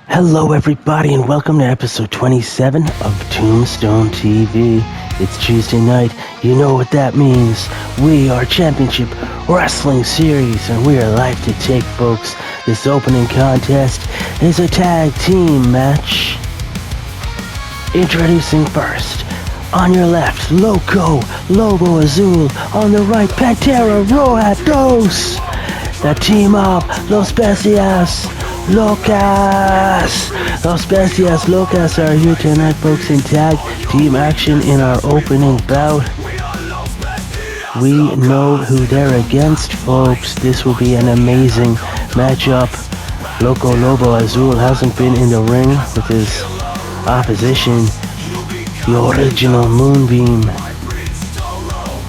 Hello, everybody, and welcome to episode 27 of Tombstone TV. It's Tuesday night. You know what that means. We are Championship Wrestling Series, and we are live to take, folks. This opening contest is a tag team match. Introducing first, on your left, Loco Azul. On the right, Pantera Rojados. The team of Los Bestias Locas. Los Bestias Locas are here tonight, folks, in tag team action in our opening bout. We know who they're against, folks. This will be an amazing matchup. Loco Azul hasn't been in the ring with his opposition, the original Moonbeam,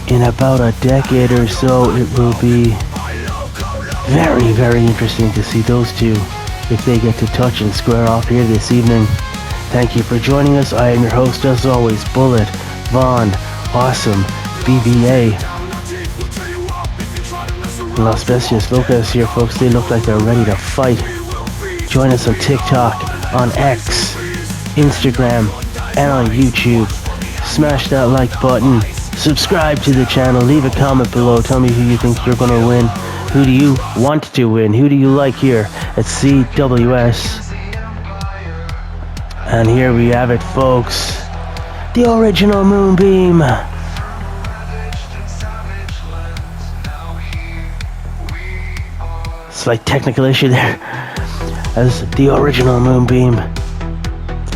in about a decade or so. It will be very, very interesting to see those two if they get to touch and square off here this evening. Thank you for joining us. I am your host, as always, Bullet Vaughn, Awesome, BBA. Los Bestias Locas here, folks. They look like they're ready to fight. Join us on TikTok, on X, Instagram, and on YouTube. Smash that like button. Subscribe to the channel. Leave a comment below. Tell me who you think you're going to win. Who do you want to win? Who do you like here at CWS? And here we have it, folks. The original Moonbeam. Slight technical issue there. As the original Moonbeam,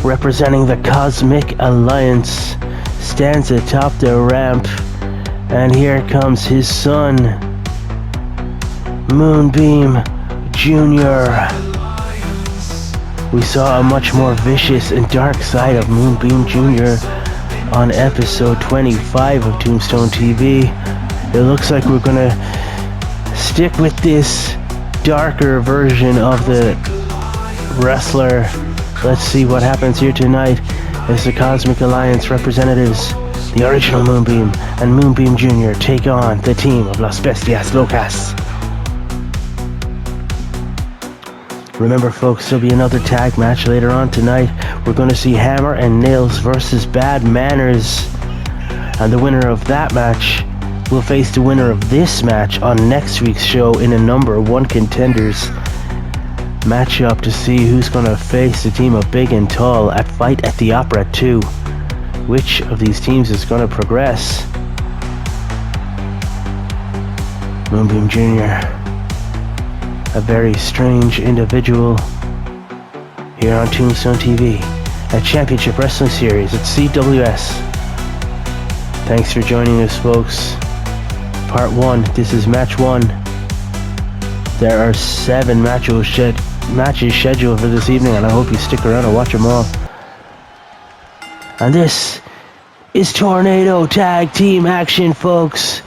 representing the Cosmic Alliance, stands atop the ramp. And here comes his son, Moonbeam Jr. We saw a much more vicious and dark side of Moonbeam Jr. on episode 25 of Tombstone TV. It looks like we're gonna stick with this darker version of the wrestler. Let's see what happens here tonight as the Cosmic Alliance representatives, the original Moonbeam and Moonbeam Jr., take on the team of Los Bestias Locas. Remember, folks, there'll be another tag match later on tonight. We're going to see Hammer and Nails versus Bad Manners. And the winner of that match will face the winner of this match on next week's show in a number one contenders matchup to see who's going to face the team of Big and Tall at Fight at the Opera 2. Which of these teams is going to progress? Moonbeam Jr., a very strange individual, here on Tombstone TV at Championship Wrestling Series at CWS. Thanks for joining us, folks. Part 1, this is match 1. There are 7 matches scheduled for this evening, and I hope you stick around and watch them all. And this is Tornado Tag Team action, folks.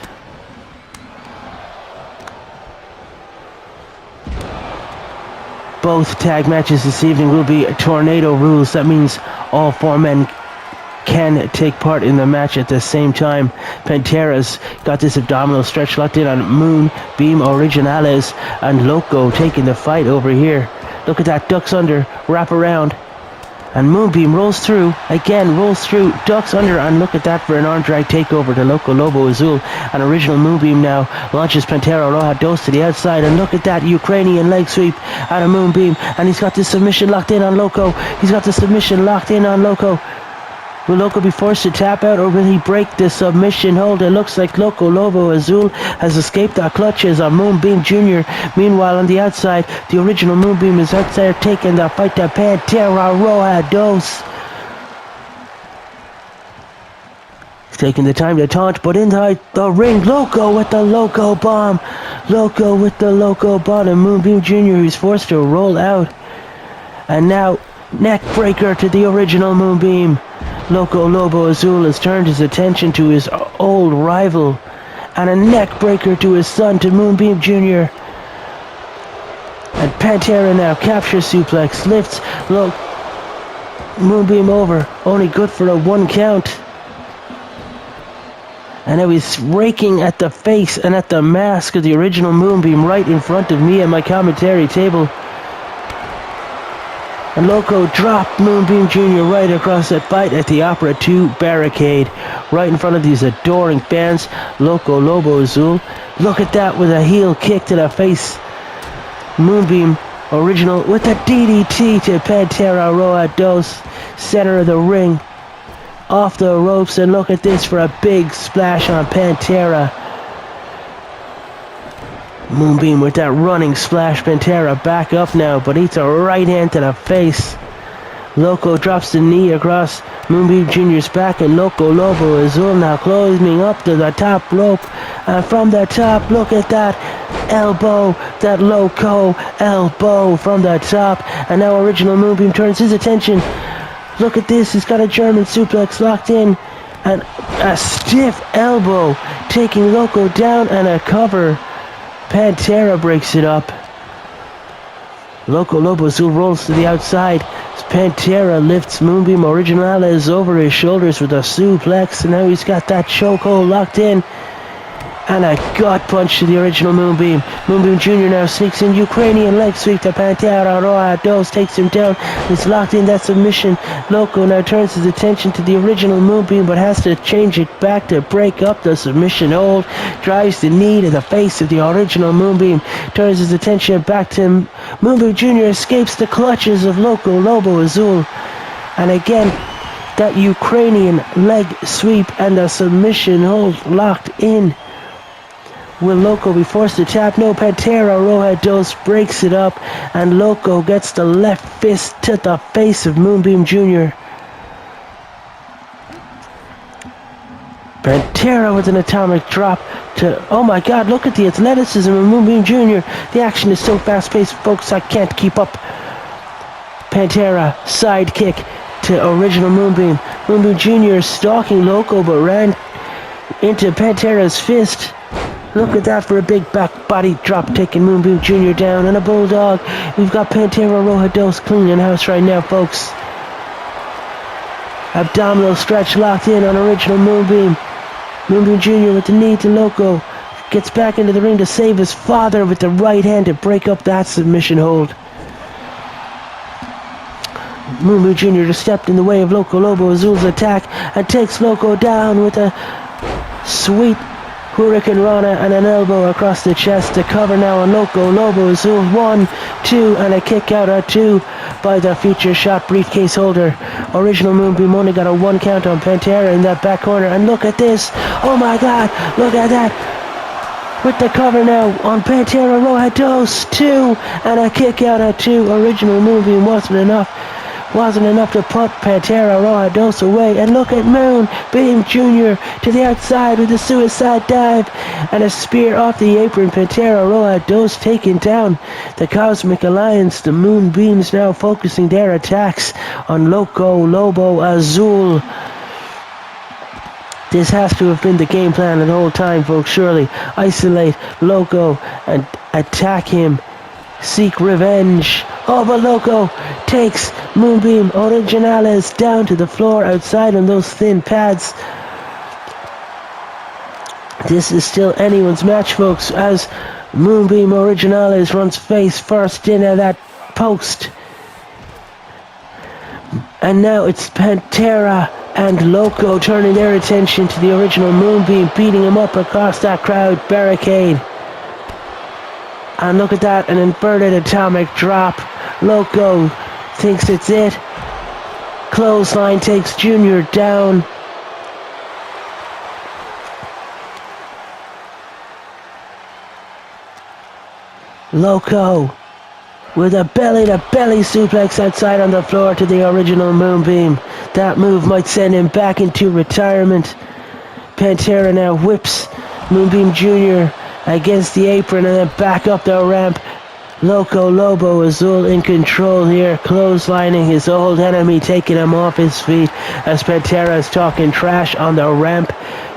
Both tag matches this evening will be tornado rules. That means all 4 men can take part in the match at the same time. Pantera's got this abdominal stretch locked in on Moonbeam Originales, and Loco taking the fight over here. Look at that, ducks under, wrap around, and Moonbeam rolls through, ducks under, and look at that for an arm drag takeover to Loco Azul. And original Moonbeam now launches Pantera Rojados to the outside, and look at that Ukrainian leg sweep out of Moonbeam, and he's got this submission locked in on Loco. Will Loco be forced to tap out, or will he break the submission hold? It looks like Loco Azul has escaped the clutches of Moonbeam Jr. Meanwhile, on the outside, the original Moonbeam is out there taking the fight to Pantera Rojados. He's taking the time to taunt, but inside the ring, Loco with the Loco Bomb. And Moonbeam Jr. is forced to roll out. And now, neck breaker to the original Moonbeam. Loco Azul has turned his attention to his old rival, and a neck breaker to his son, to Moonbeam Jr. And Pantera now captures suplex, lifts Moonbeam over, only good for a 1 count. And now he's raking at the face and at the mask of the original Moonbeam right in front of me at my commentary table. And Loco dropped Moonbeam Jr. right across that fight at the Opera 2 barricade, right in front of these adoring fans. Loco Lobo Azul. Look at that with a heel kick to the face. Moonbeam original with a DDT to Pantera Roa Dos, center of the ring. Off the ropes, and look at this for a big splash on Pantera. Moonbeam with that running splash. Pantera back up now, but eats a right hand to the face. Loco drops the knee across Moonbeam Jr.'s back, and Loco Lobo Azul now closing up to the top rope. And from the top, look at that elbow, that Loco elbow from the top. And now Original Moonbeam turns his attention. Look at this, he's got a German suplex locked in. And a stiff elbow taking Loco down, and a cover. Pantera breaks it up. Loco Lobo Azul rolls to the outside. Pantera lifts Moonbeam Originales over his shoulders with a suplex, and now he's got that chokehold locked in. And a gut punch to the Original Moonbeam. Moonbeam Jr. now sneaks in Ukrainian leg sweep to Pantera Roa Dos, takes him down. He's locked in that submission. Loco now turns his attention to the Original Moonbeam, but has to change it back to break up the submission hold. Drives the knee to the face of the Original Moonbeam. Turns his attention back to Moonbeam Jr. Escapes the clutches of Loco Lobo Azul. And again, that Ukrainian leg sweep and the submission hold locked in. Will Loco be forced to tap? No, Pantera Roa Dos breaks it up, and Loco gets the left fist to the face of Moonbeam Jr. Pantera with an atomic drop to... Oh my god, look at the athleticism of Moonbeam Jr. The action is so fast-paced, folks, I can't keep up. Pantera, side kick to Original Moonbeam. Moonbeam Jr. stalking Loco, but ran into Pantera's fist. Look at that for a big back body drop, taking Moonbeam Jr. down. And a bulldog. We've got Pantera Roa Dos cleaning house right now, folks. Abdominal stretch locked in on Original Moonbeam. Moonbeam Jr. with the knee to Loco. Gets back into the ring to save his father with the right hand to break up that submission hold. Moonbeam Jr. just stepped in the way of Loco Lobo Azul's attack and takes Loco down with a sweet Hurricane Rana and an elbow across the chest to cover now on Loco Lobo Azul. 1, 2, and a kick out at 2 by the Future Shot briefcase holder. Original Moonbeam only got a 1 count on Pantera in that back corner. And look at this. Oh my god, look at that. With the cover now on Pantera Roa Dos. 2, and a kick out at 2. Original Moonbeam wasn't enough to put Pantera Roa Dos away. And look at Moonbeam Jr. to the outside with a suicide dive and a spear off the apron. Pantera Roa Dos taken down. The Cosmic Alliance, the Moonbeams now focusing their attacks on Loco Lobo Azul. This has to have been the game plan the whole time, folks, surely. Isolate Loco and attack him. Seek revenge. Oh, but Loco takes Moonbeam Originales down to the floor outside on those thin pads. This is still anyone's match, folks, as Moonbeam Originales runs face first into that post. And now it's Pantera and Loco turning their attention to the Original Moonbeam, beating him up across that crowd barricade. And look at that, an inverted atomic drop. Loco thinks it's it. Clothesline takes Junior down. Loco with a belly-to-belly suplex outside on the floor to the Original Moonbeam. That move might send him back into retirement. Pantera now whips Moonbeam Jr. against the apron and then back up the ramp. Loco Lobo Azul in control here, clotheslining his old enemy, taking him off his feet as Pantera is talking trash on the ramp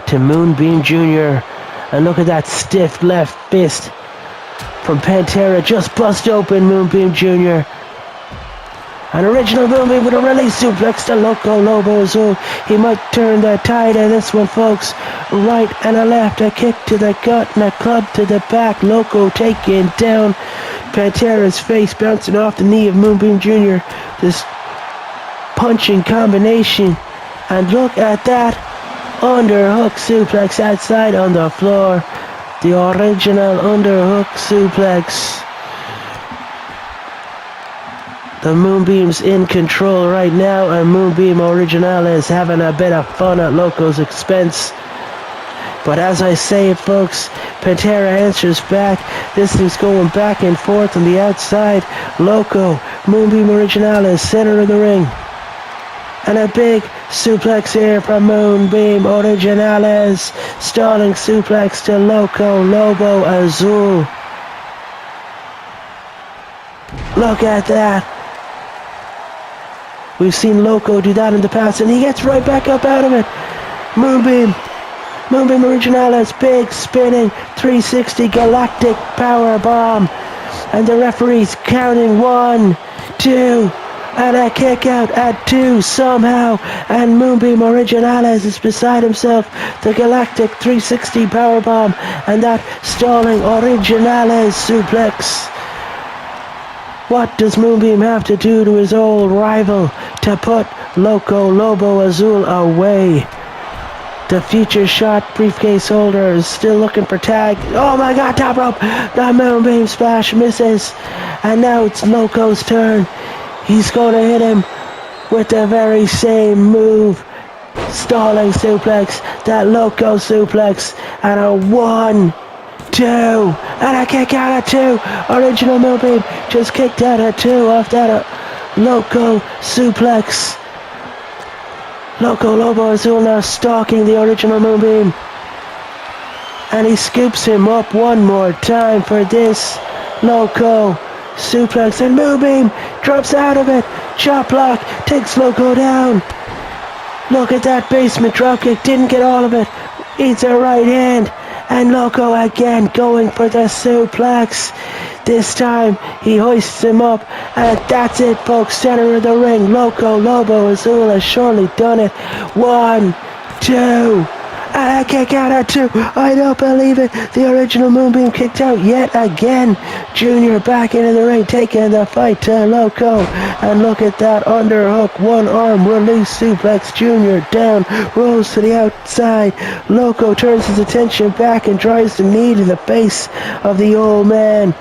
to Moonbeam Jr. And look at that stiff left fist from Pantera, just bust open Moonbeam Jr. An Original Moonbeam with a release suplex to Loco Lobo Azul. He might turn the tide of this one, folks. Right and a left, a kick to the gut and a club to the back. Loco taken down. Pantera's face bouncing off the knee of Moonbeam Jr. This punching combination. And look at that underhook suplex outside on the floor. The original underhook suplex. The Moonbeam's in control right now, and Moonbeam Original is having a bit of fun at Loco's expense. But as I say it, folks, Pantera answers back. This thing's going back and forth on the outside. Loco, Moonbeam Original is center of the ring. And a big suplex here from Moonbeam Originales. Stalling suplex to Loco Lobo Azul. Look at that. We've seen Loco do that in the past, and he gets right back up out of it. Moonbeam Originales, big spinning 360 galactic power bomb. And the referee's counting 1, 2, and a kick out at 2 somehow. And Moonbeam Originales is beside himself. The galactic 360 power bomb and that stalling Originales suplex. What does Moonbeam have to do to his old rival to put Loco Lobo Azul away? The future shot briefcase holder is still looking for tag. Oh my god, top rope! The Moonbeam splash misses. And now it's Loco's turn. He's going to hit him with the very same move. Stalling suplex, that Loco suplex, and a 1, 2, and a kick out at 2. Original Moonbeam just kicked out at 2 off that Loco suplex. Loco Lobo Azul now stalking the original Moonbeam. And he scoops him up one more time for this Loco suplex. And Moonbeam drops out of it. Chop block takes Loco down. Look at that basement dropkick. Didn't get all of it. Eats a right hand. And Loco again going for the suplex. This time he hoists him up, and that's it, folks. Center of the ring. Loco Lobo Azul has surely done it. 1, 2, and a kick out at 2. I don't believe it. The original Moonbeam kicked out yet again. Junior back into the ring, taking the fight to Loco. And look at that underhook, one arm release suplex. Junior down, rolls to the outside. Loco turns his attention back and tries to knee to the face of the old man.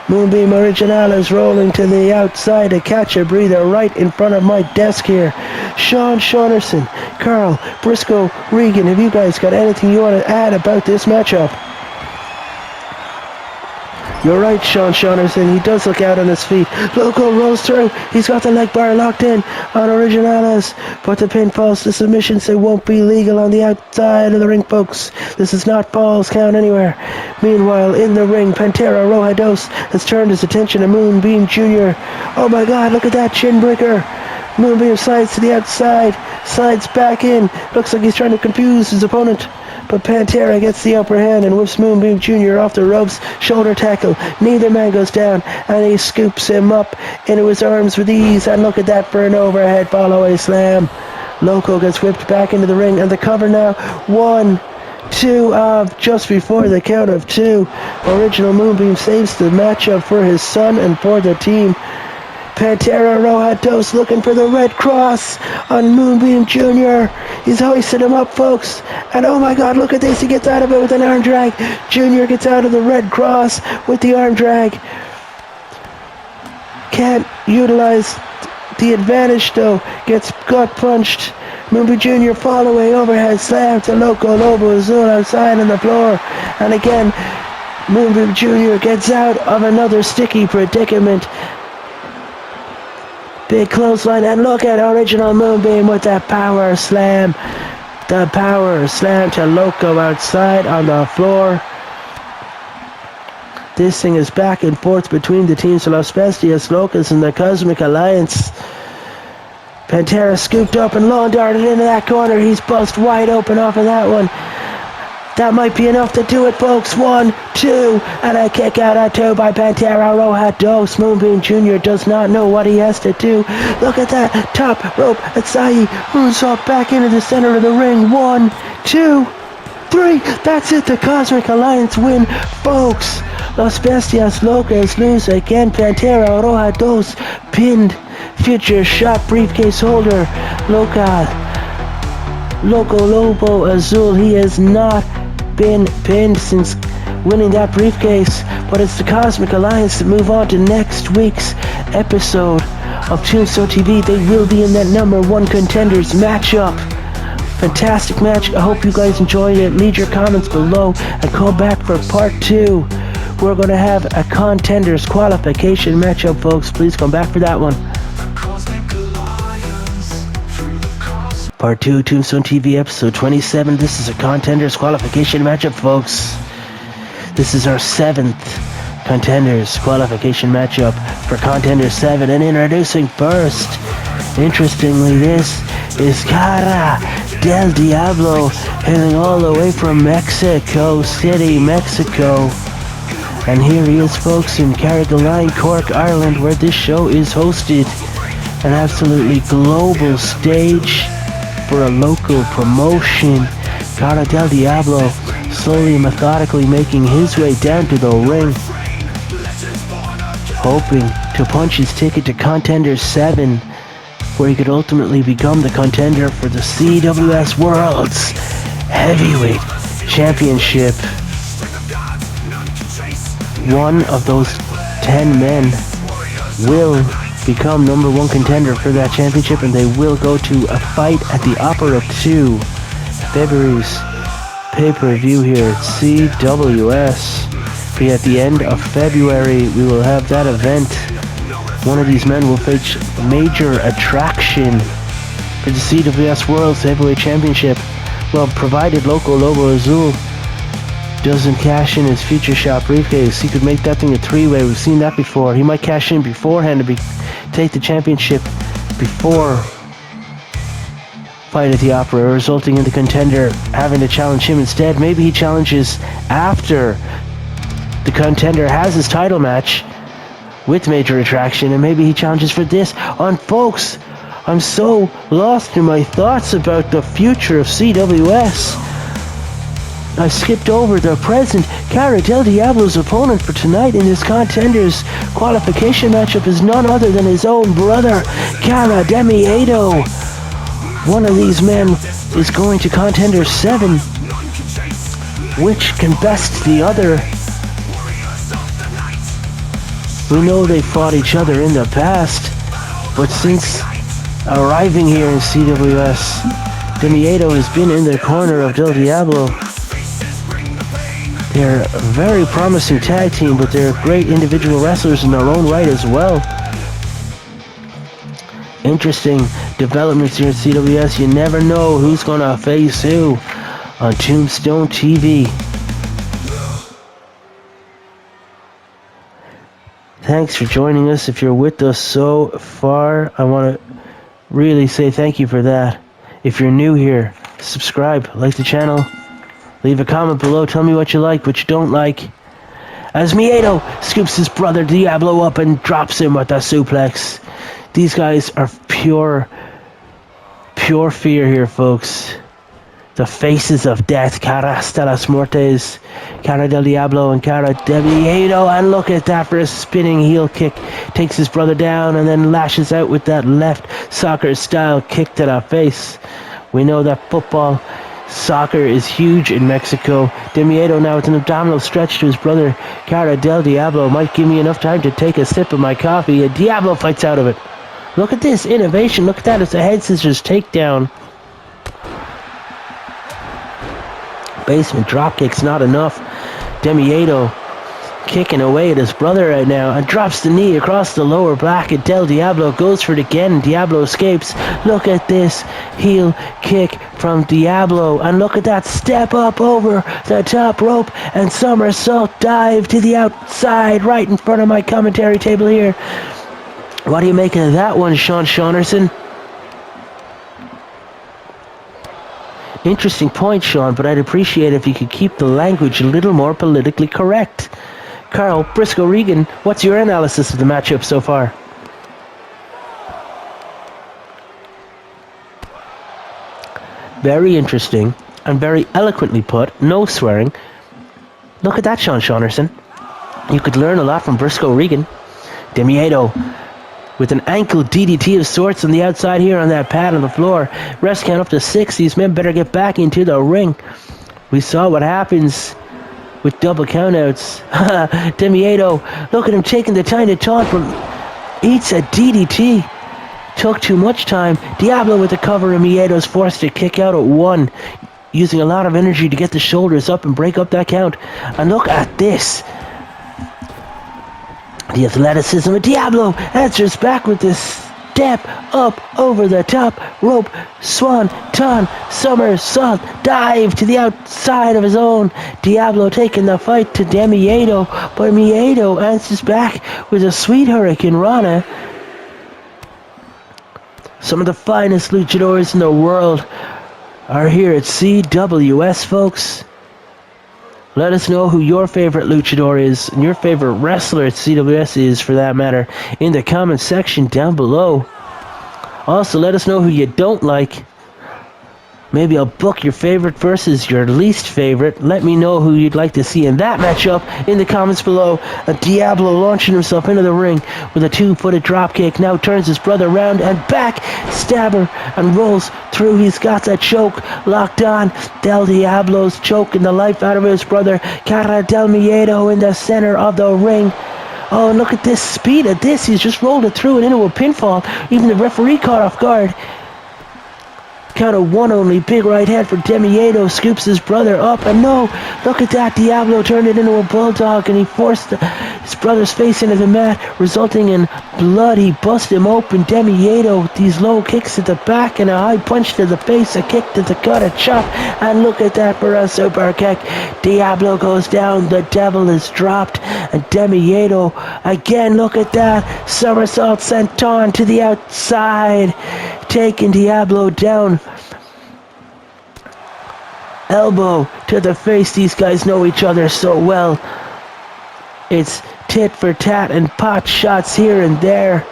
Moonbeam Original is rolling to the outside to catch a breather right in front of my desk here. Sean Shaughnessy, Carl, Briscoe, Regan, have you guys got anything you want to add about this matchup? You're right, Sean Shaughnessy. He does look out on his feet. Loco rolls through. He's got the leg bar locked in on Originales. But the pin falls to submission, so it won't be legal on the outside of the ring, folks. This is not Paul's count anywhere. Meanwhile, in the ring, Pantera Rojados has turned his attention to Moonbeam Jr. Oh my god, look at that chin breaker. Moonbeam slides to the outside, slides back in. Looks like he's trying to confuse his opponent. But Pantera gets the upper hand and whips Moonbeam Jr. off the ropes. Shoulder tackle. Neither man goes down, and he scoops him up into his arms with ease. And look at that for an overhead follow-away slam. Loco gets whipped back into the ring, and the cover now. 1, 2 of just before the count of 2. Original Moonbeam saves the matchup for his son and for the team. Pantera Rojados looking for the Red Cross on Moonbeam Jr. He's hoisted him up, folks. And oh my god, look at this. He gets out of it with an arm drag. Jr. gets out of the Red Cross with the arm drag. Can't utilize the advantage though. Gets gut punched. Moonbeam Jr. fall away overhead slam to Loco Lobo Azul outside on the floor. And again, Moonbeam Jr. gets out of another sticky predicament. Big clothesline, and look at original Moonbeam with that power slam. The power slam to Loco outside on the floor. This thing is back and forth between the teams of Los Bestias Locas and the Cosmic Alliance. Pantera scooped up and lawn darted into that corner. He's bust wide open off of that one. That might be enough to do it, folks. 1, 2, and a kick out at 2 by Pantera Rojados. Moonbeam Jr. does not know what he has to do. Look at that top rope. Asahi moves up back into the center of the ring. 1, 2, 3. That's it. The Cosmic Alliance win, folks. Los Bestias Locas lose again. Pantera Rojados pinned future shot briefcase holder, Loco Lobo Azul. He has not been pinned since winning that briefcase, but it's the Cosmic Alliance that move on to next week's episode of Tombstone TV. They will be in that number one contenders matchup. Fantastic match. I hope you guys enjoyed it. Leave your comments below and call back for part 2. We're going to have a contenders qualification matchup, folks. Please come back for that one. Part 2, Tombstone TV, episode 27. This is a contenders qualification matchup, folks. This is our 7th contenders qualification matchup for Contender 7. And introducing first, interestingly, this is Cara del Diablo, hailing all the way from Mexico City, Mexico. And here he is, folks, in Carrigaline, Cork, Ireland, where this show is hosted. An absolutely global stage for a local promotion. Cara del Diablo slowly and methodically making his way down to the ring, hoping to punch his ticket to Contender 7, where he could ultimately become the contender for the CWS World's Heavyweight Championship. One of those 10 men will become number one contender for that championship, and they will go to a fight at the Opera 2, February's pay-per-view here at CWS. Be at the end of February, we will have that event. One of these men will face major attraction for the CWS World's Heavyweight Championship. Well, provided Loco Lobo Azul doesn't cash in his future shot briefcase, he could make that thing a 3-way. We've seen that before. He might cash in beforehand to take the championship before fight at the Opera, resulting in the contender having to challenge him instead. Maybe he challenges after the contender has his title match with major attraction, and maybe he challenges for this. And folks, I'm so lost in my thoughts about the future of CWS. I skipped over the present. Cara del Diablo's opponent for tonight in this contenders qualification matchup is none other than his own brother, Cara Demiado. One of these men is going to Contender 7. Which can best the other? We know they fought each other in the past, but since arriving here in CWS, Demiado has been in the corner of Del Diablo. They're a very promising tag team, but they're great individual wrestlers in their own right as well. Interesting developments here at CWS. You never know who's going to face who on Tombstone TV. Thanks for joining us. If you're with us so far, I want to really say thank you for that. If you're new here, subscribe, like the channel, leave a comment below, tell me what you like, what you don't like. As Miedo scoops his brother Diablo up and drops him with a suplex. These guys are pure fear here, folks. The faces of death, Cara de las Muertes, Cara del Diablo and Cara Demiado. And look at that for a spinning heel kick. Takes his brother down and then lashes out with that left soccer-style kick to the face. We know that soccer is huge in Mexico. Demiado now with an abdominal stretch to his brother, Cara del Diablo. Might give me enough time to take a sip of my coffee. And Diablo fights out of it. Look at this innovation. Look at that. It's a head scissors takedown. Basement dropkick's not enough. Demiado kicking away at his brother right now and drops the knee across the lower back, and Del Diablo goes for it again. Diablo escapes. Look at this heel kick from Diablo, and look at that step up over the top rope and somersault dive to the outside right in front of my commentary table here. What do you make of that one, Sean Shaunderson? Interesting point, Sean, but I'd appreciate if you could keep the language a little more politically correct. Carl Briscoe Regan, what's your analysis of the matchup so far? Very interesting and very eloquently put. No swearing. Look at that, Sean Shaunderson. You could learn a lot from Briscoe Regan. Demiado with an ankle DDT of sorts on the outside here on that pad on the floor. Rest count up to 6. These men better get back into the ring. We saw what happens with double countouts. Demiedo, look at him taking the time to taunt from... Eats a DDT. Took too much time. Diablo with the cover, and Miedo's forced to kick out at 1. Using a lot of energy to get the shoulders up and break up that count. And look at this. The athleticism of Diablo answers back with this step up over the top rope, swan-ton, somersault, dive to the outside of his own. Diablo taking the fight to Demiedo, but Miedo answers back with a sweet Hurricane Rana. Some of the finest luchadors in the world are here at CWS, folks. Let us know who your favorite luchador is, and your favorite wrestler at CWS is, for that matter, in the comment section down below. Also, let us know who you don't like. Maybe I'll book your favorite versus your least favorite. Let me know who you'd like to see in that matchup in the comments below. Diablo launching himself into the ring with a 2-footed dropkick. Now turns his brother around and back. Stabber and rolls through. He's got that choke locked on. Del Diablo's choking the life out of his brother. Cara del Miedo in the center of the ring. Oh, and look at this speed of this. He's just rolled it through and into a pinfall. Even the referee caught off guard. Count of 1 only. Big right hand for Demiedo. Scoops his brother up. And no, look at that. Diablo turned it into a bulldog, and he forced his brother's face into the mat, resulting in blood. He busted him open. Demiedo with these low kicks at the back and a high punch to the face, a kick to the gut, a chop. And look at that for a super kick. Diablo goes down. The devil is dropped. And Demiedo again. Look at that. Somersault sent on to the outside, taking Diablo down. Elbow to the face. These guys know each other so well. It's tit for tat and pot shots here and there.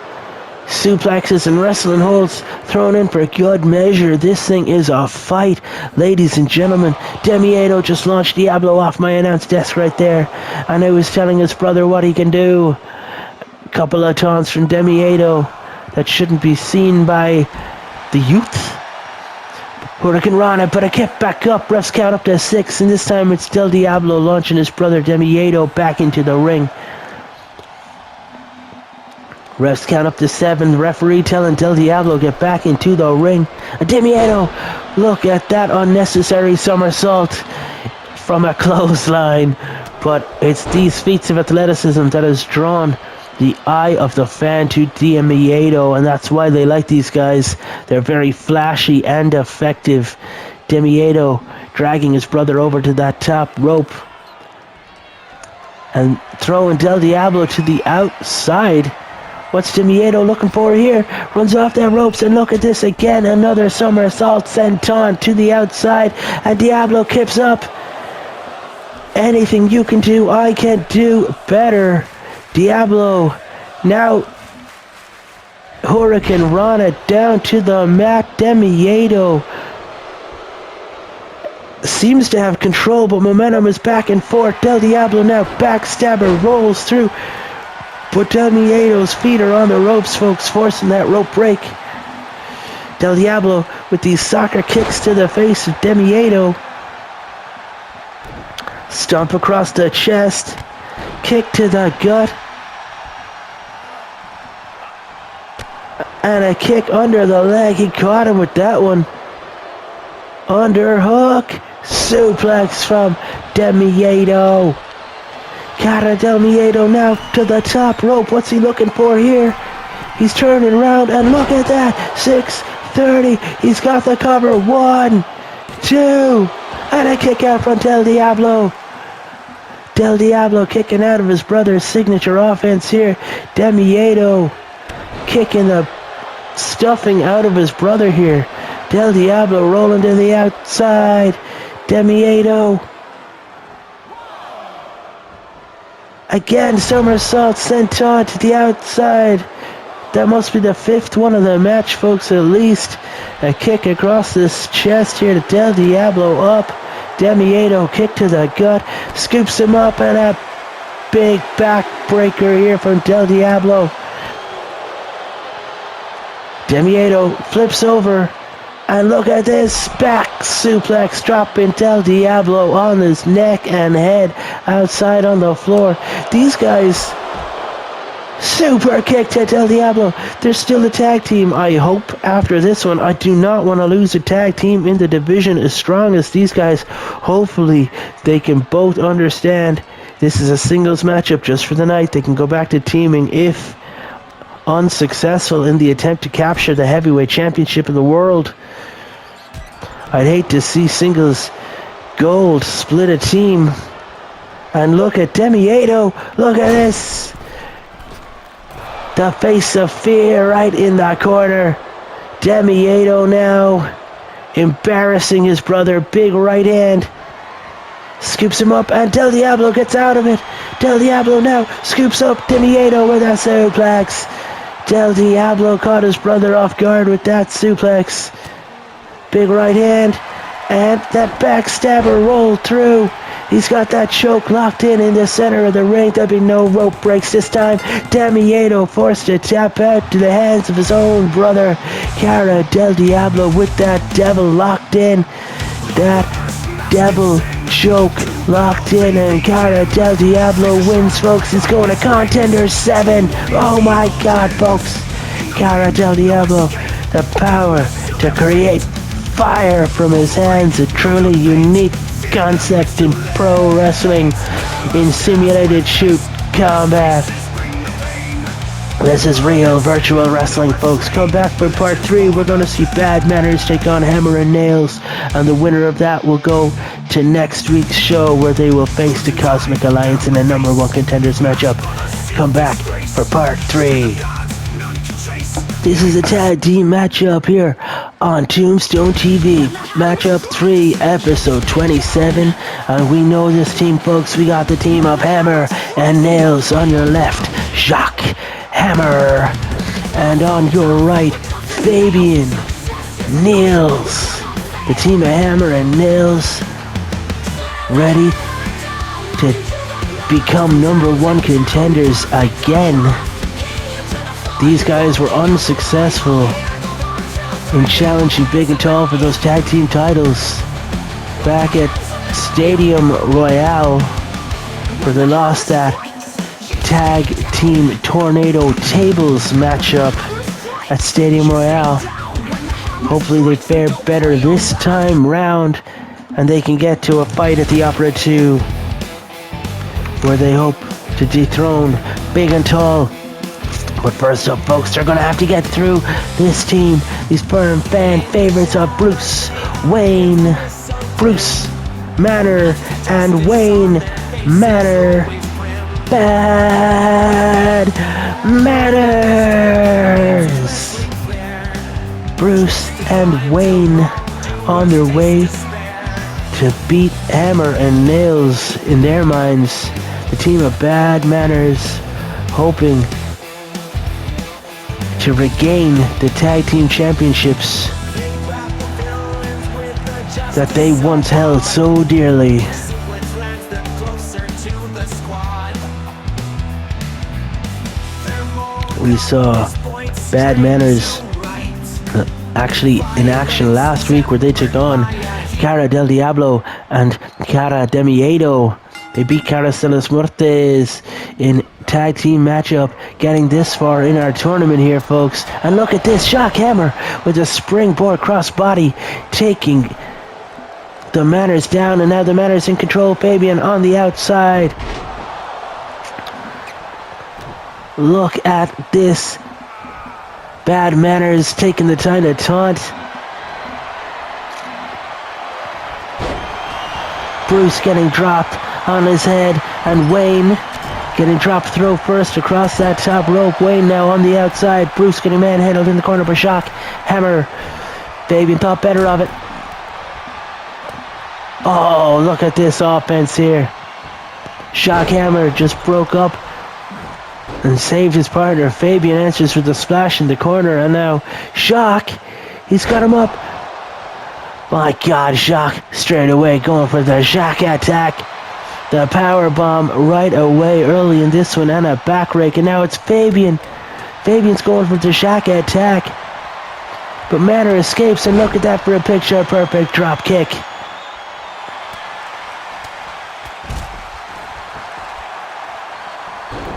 Suplexes and wrestling holds thrown in for good measure. This thing is a fight, ladies and gentlemen. Demiedo just launched Diablo off my announce desk right there, and I was telling his brother what he can do. A couple of taunts from Demiedo that shouldn't be seen by the youth. Hurricane Rana, but a kick back up. Refs count up to 6, and this time it's Del Diablo launching his brother Demiedo back into the ring. Refs count up to 7. The referee telling Del Diablo get back into the ring. Demiedo, look at that unnecessary somersault from a clothesline. But it's these feats of athleticism that has drawn the eye of the fan to Demiedo, and that's why they like these guys. They're very flashy and effective. Demiedo dragging his brother over to that top rope and throwing Del Diablo to the outside. What's Demiedo looking for here? Runs off their ropes, and look at this again. Another somersault sent on to the outside, and Diablo kips up. Anything you can do, I can do better. Diablo now Hurricane Rana down to the mat. Demiedo seems to have control, but momentum is back and forth. Del Diablo now backstabber rolls through, but Demiedo's feet are on the ropes, folks, forcing that rope break. Del Diablo with these soccer kicks to the face of Demiedo. Stomp across the chest. Kick to the gut. And a kick under the leg. He caught him with that one. Underhook. Suplex from Demiedo. Cara del Miedo now to the top rope. What's he looking for here? He's turning around, and look at that. 6:30. He's got the cover. 1, 2. And a kick out from Del Diablo. Del Diablo kicking out of his brother's signature offense here. Demiedo kicking the stuffing out of his brother here. Del Diablo rolling to the outside. Demiedo again, somersault sent on to the outside. That must be the 5th one of the match, folks, at least. A kick across this chest here to Del Diablo up. Demiedo kick to the gut, scoops him up, and a big backbreaker here from Del Diablo. Demiedo flips over. And look at this back suplex dropping Del Diablo on his neck and head outside on the floor. These guys super kick to Del Diablo. They're still a tag team. I hope after this one, I do not want to lose a tag team in the division as strong as these guys. Hopefully they can both understand this is a singles matchup just for the night. They can go back to teaming if unsuccessful in the attempt to capture the heavyweight championship of the world. I'd hate to see singles gold split a team. And look at Demiedo. Look at this. The face of fear right in the corner. Demiedo now embarrassing his brother. Big right hand. Scoops him up and Del Diablo gets out of it. Del Diablo now scoops up Demiedo with a suplex. Del Diablo caught his brother off guard with that suplex. Big right hand, and that backstabber rolled through. He's got that choke locked in the center of the ring. There'll be no rope breaks this time. Demiedo forced to tap out to the hands of his own brother. Cara Del Diablo with that devil locked in. That devil choke locked in, and Cara Del Diablo wins, folks. It's going to Contender 7. Oh my God, folks. Cara Del Diablo, the power to create fire from his hands, a truly unique concept in pro wrestling, in simulated shoot combat. This is real virtual wrestling, folks. Come back for part 3. We're going to see Bad Manners take on Hammer and Nails, and the winner of that will go to next week's show where they will face the Cosmic Alliance in a number 1 contenders matchup. Come back for part 3. This is a tag team matchup here on Tombstone TV. Matchup 3, episode 27. And we know this team, folks. We got the team of Hammer and Nails on your left. Jacques Hammer. And on your right, Fabian Nails. The team of Hammer and Nails ready to become number 1 contenders again. These guys were unsuccessful in challenging Big and Tall for those tag team titles back at Stadium Royale, where they lost that tag team Tornado Tables matchup at Stadium Royale. Hopefully they fare better this time round and they can get to a fight at the Opera 2 where they hope to dethrone Big and Tall. But first up, folks, they're going to have to get through this team. These firm fan favorites of Bruce Manor, and Wayne Manor. Bad Manners. Bruce and Wayne on their way to beat Hammer and Nails in their minds. The team of Bad Manners hoping to regain the tag team championships that they once held so dearly. We saw Bad Manners actually in action last week where they took on Cara Del Diablo and Cara Demiedo. They beat Cara de las Muertes in tag team matchup, getting this far in our tournament here, folks. And look at this, Jacques Hammer with a springboard crossbody, taking the Manners down, and now the Manners in control. Fabian on the outside. Look at this. Bad Manners taking the time to taunt. Bruce getting dropped on his head, and Wayne getting dropped throw first across that top rope. Wayne now on the outside. Bruce getting manhandled in the corner by Jacques Hammer. Fabian thought better of it. Oh, look at this offense here. Jacques Hammer just broke up and saved his partner. Fabian answers with a splash in the corner, and now Jacques, he's got him up. My God, Jacques straight away going for the Jacques attack. The power bomb right away early in this one, and a back rake, and now it's Fabian. Fabian's going for the Jacques attack. But Manor escapes, and look at that for a picture-perfect drop kick.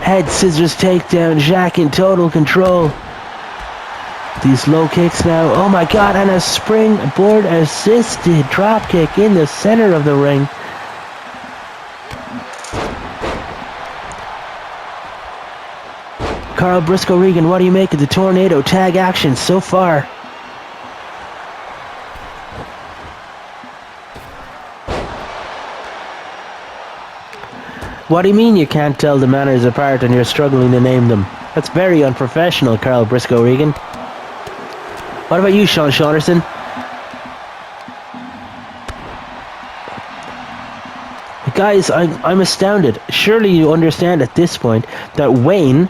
Head scissors takedown, Jacques in total control. These low kicks now, oh my god, and a springboard assisted drop kick in the center of the ring. Carl Briscoe Regan, what do you make of the tornado tag action so far? What do you mean you can't tell the manners apart and you're struggling to name them? That's very unprofessional, Carl Briscoe Regan. What about you, Sean Saunderson? Guys, I'm astounded. Surely you understand at this point that Wayne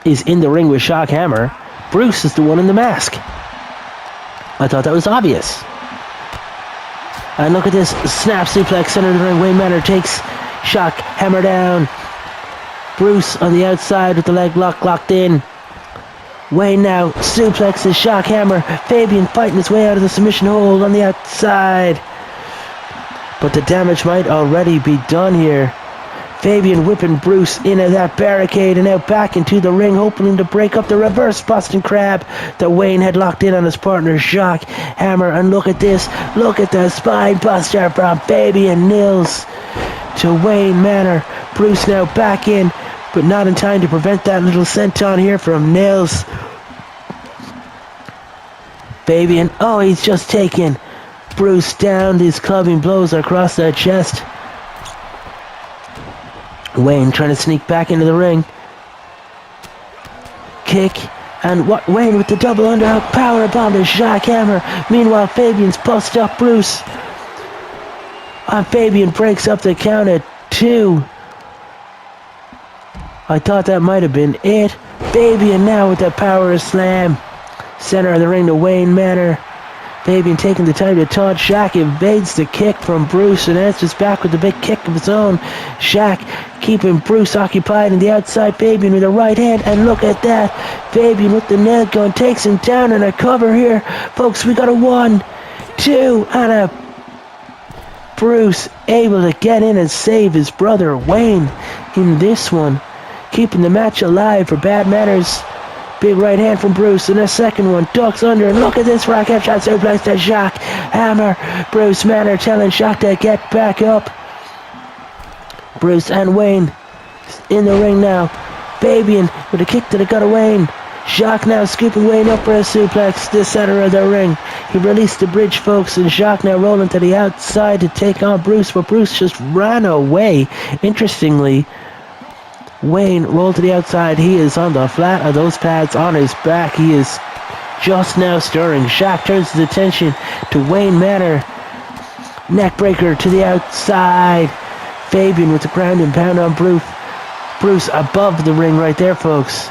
is in the ring with Jacques Hammer. Bruce is the one in the mask. I thought that was obvious. And look at this snap suplex center of the ring. Wayne Manor takes Jacques Hammer down. Bruce on the outside with the leg lock locked in. Wayne now suplexes Jacques Hammer. Fabian fighting his way out of the submission hold on the outside. But the damage might already be done here. Fabian whipping Bruce into that barricade and out back into the ring, hoping to break up the reverse Boston Crab that Wayne had locked in on his partner Jacques Hammer. And look at this. Look at the spine buster from Fabian Nils to Wayne Manor. Bruce now back in, but not in time to prevent that little senton here from Nils. Fabian, oh, he's just taken Bruce down. These clubbing blows across the chest. Wayne trying to sneak back into the ring. Kick. And what Wayne with the double underhook power bomb to Jacques Hammer. Meanwhile, Fabian's bust up Bruce. And Fabian breaks up the count at 2. I thought that might have been it. Fabian now with the power slam. Center of the ring to Wayne Manor. Fabian taking the time to taunt Jacques, evades the kick from Bruce and answers back with a big kick of his own. Jacques keeping Bruce occupied on the outside. Fabian with a right hand, and look at that. Fabian with the nail gun takes him down and a cover here. Folks, we got a 1, 2, and a Bruce able to get in and save his brother Wayne in this one. Keeping the match alive for Bad Manners. Big right hand from Bruce, and a second one ducks under, and look at this rocket shot suplex to Jacques Hammer. Bruce Manor telling Jacques to get back up. Bruce and Wayne in the ring now. Fabian with a kick to the gut of Wayne. Jacques now scooping Wayne up for a suplex to the center of the ring. He released the bridge, folks, and Jacques now rolling to the outside to take on Bruce, but Bruce just ran away. Interestingly, Wayne rolled to the outside. He is on the flat of those pads on his back. He is just now stirring. Jacques turns his attention to Wayne Manor. Neckbreaker to the outside. Fabian with the ground and pound on Bruce. Bruce above the ring right there, folks.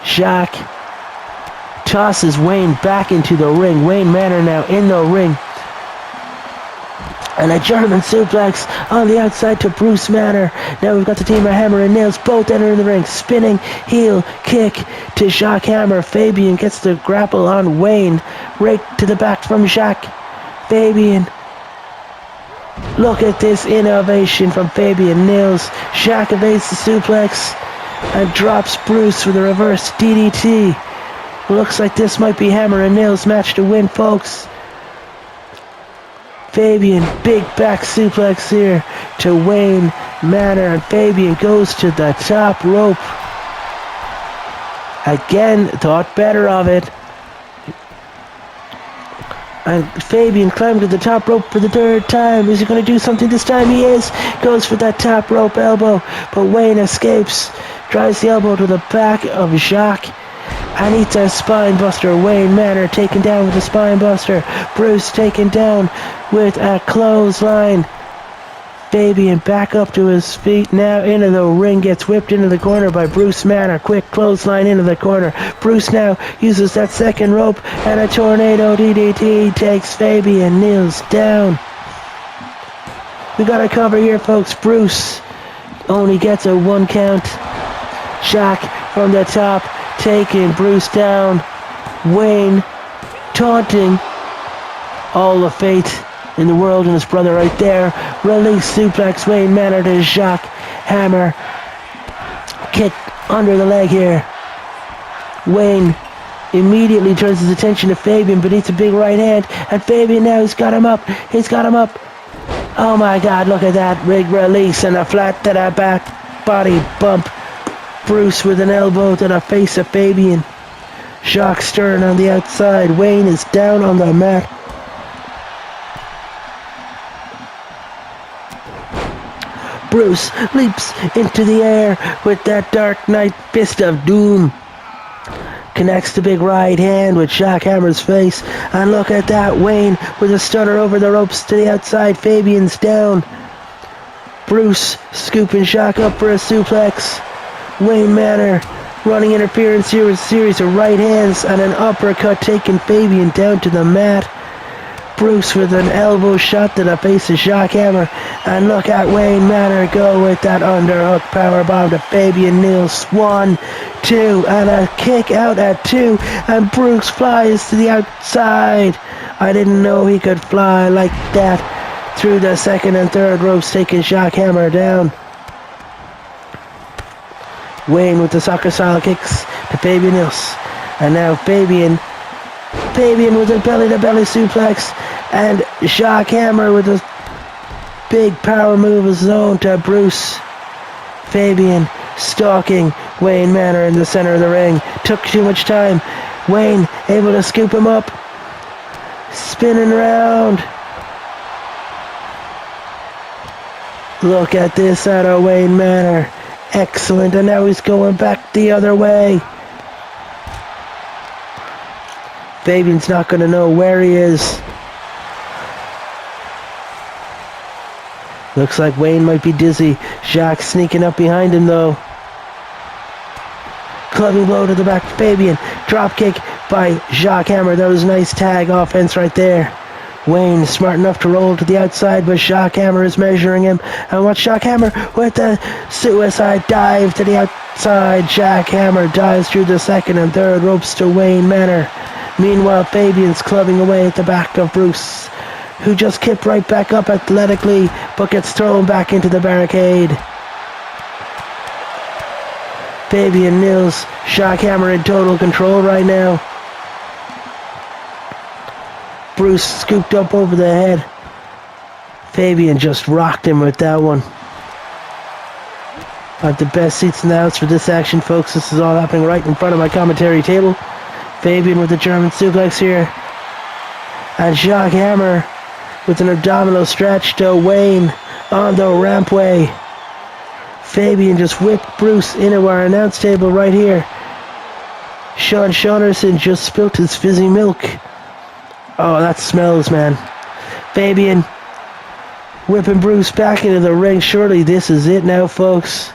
Jacques tosses Wayne back into the ring. Wayne Manor now in the ring. And a German suplex on the outside to Bruce Manor. Now we've got the team of Hammer and Nails both entering the ring. Spinning heel kick to Jacques Hammer. Fabian gets the grapple on Wayne. Right to the back from Jacques. Fabian. Look at this innovation from Fabian Nails. Jacques evades the suplex and drops Bruce with a reverse DDT. Looks like this might be Hammer and Nails match to win, folks. Fabian, big back suplex here to Wayne Manor, and Fabian goes to the top rope. Again, thought better of it. And Fabian climbed to the top rope for the third time. Is he going to do something this time? He is. Goes for that top rope elbow, but Wayne escapes. Drives the elbow to the back of Jacques. And eats a spine buster. Wayne Manor taken down with a spine buster. Bruce taken down with a clothesline. Fabian back up to his feet now into the ring. Gets whipped into the corner by Bruce Manor. Quick clothesline into the corner. Bruce now uses that second rope, and a tornado DDT takes Fabian Nils down. We got a cover here, folks. Bruce only gets a 1 count. Jacques from the top taking Bruce down. Wayne taunting all the fate in the world and his brother right there. Release suplex, Wayne Manor to Jacques Hammer. Kick under the leg here. Wayne immediately turns his attention to Fabian, but it's a big right hand, and Fabian now he's got him up. Oh my God, look at that big release and a flat to the back body bump. Bruce with an elbow to the face of Fabian. Jacques Stern on the outside. Wayne is down on the mat. Bruce leaps into the air with that Dark Knight fist of doom. Connects the big right hand with Jacques Hammer's face. And look at that, Wayne with a stunner over the ropes to the outside. Fabian's down. Bruce scooping Jacques up for a suplex. Wayne Manor running interference here with a series of right hands and an uppercut taking Fabian down to the mat. Bruce with an elbow shot to the face of Jacques Hammer. And look at Wayne Manor go with that underhook powerbomb to Fabian Nils. 1, 2, and a kick out at 2. And Bruce flies to the outside. I didn't know he could fly like that through the second and third ropes, taking Jacques Hammer down. Wayne with the soccer style kicks to Fabian Nils. And now Fabian with a belly-to-belly suplex, and Jacques Hammer with a big power move of his own to Bruce. Fabian stalking Wayne Manor in the center of the ring. Took too much time. Wayne able to scoop him up. Spinning around. Look at this out of Wayne Manor. Excellent, and now he's going back the other way. Fabian's not going to know where he is. Looks like Wayne might be dizzy. Jacques sneaking up behind him though. Clubbing blow to the back of Fabian. Drop kick by Jacques Hammer. That was a nice tag offense right there. Wayne smart enough to roll to the outside, but Jacques Hammer is measuring him. And watch Jacques Hammer with the suicide dive to the outside. Jacques Hammer dives through the second and third ropes to Wayne Manor. Meanwhile, Fabian's clubbing away at the back of Bruce, who just kicked right back up athletically, but gets thrown back into the barricade. Fabian Nils, Jacques Hammer in total control right now. Bruce scooped up over the head. Fabian just rocked him with that one. I have the best seats in the house for this action, folks. This is all happening right in front of my commentary table. Fabian with the German suplex here. And Jacques Hammer with an abdominal stretch to Wayne on the rampway. Fabian just whipped Bruce into our announce table right here. Sean Shaunderson just spilt his fizzy milk. Oh, that smells, man. Fabian whipping Bruce back into the ring. Surely this is it now, folks.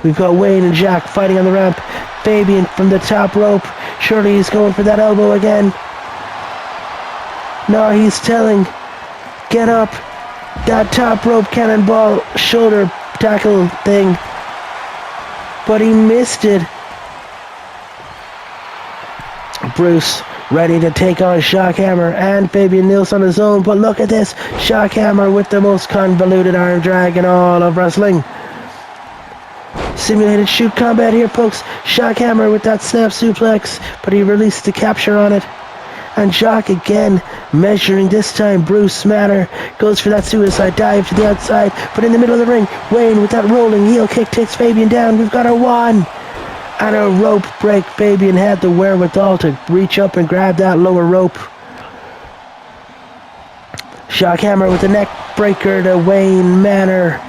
We've got Wayne and Jacques fighting on the ramp. Fabian from the top rope. Surely he's going for that elbow again. No, he's telling. Get up. That top rope cannonball shoulder tackle thing. But he missed it. Bruce ready to take on Jacques Hammer and Fabian Nils on his own. But look at this. Jacques Hammer with the most convoluted arm drag in all of wrestling. Simulated shoot combat here, folks. Jacques Hammer with that snap suplex, but he released the capture on it. And Jacques again measuring this time. Bruce Manor goes for that suicide dive to the outside, but in the middle of the ring, Wayne with that rolling heel kick takes Fabian down. We've got a 1. And a rope break. Fabian had the wherewithal to reach up and grab that lower rope. Jacques Hammer with the neck breaker to Wayne Manor.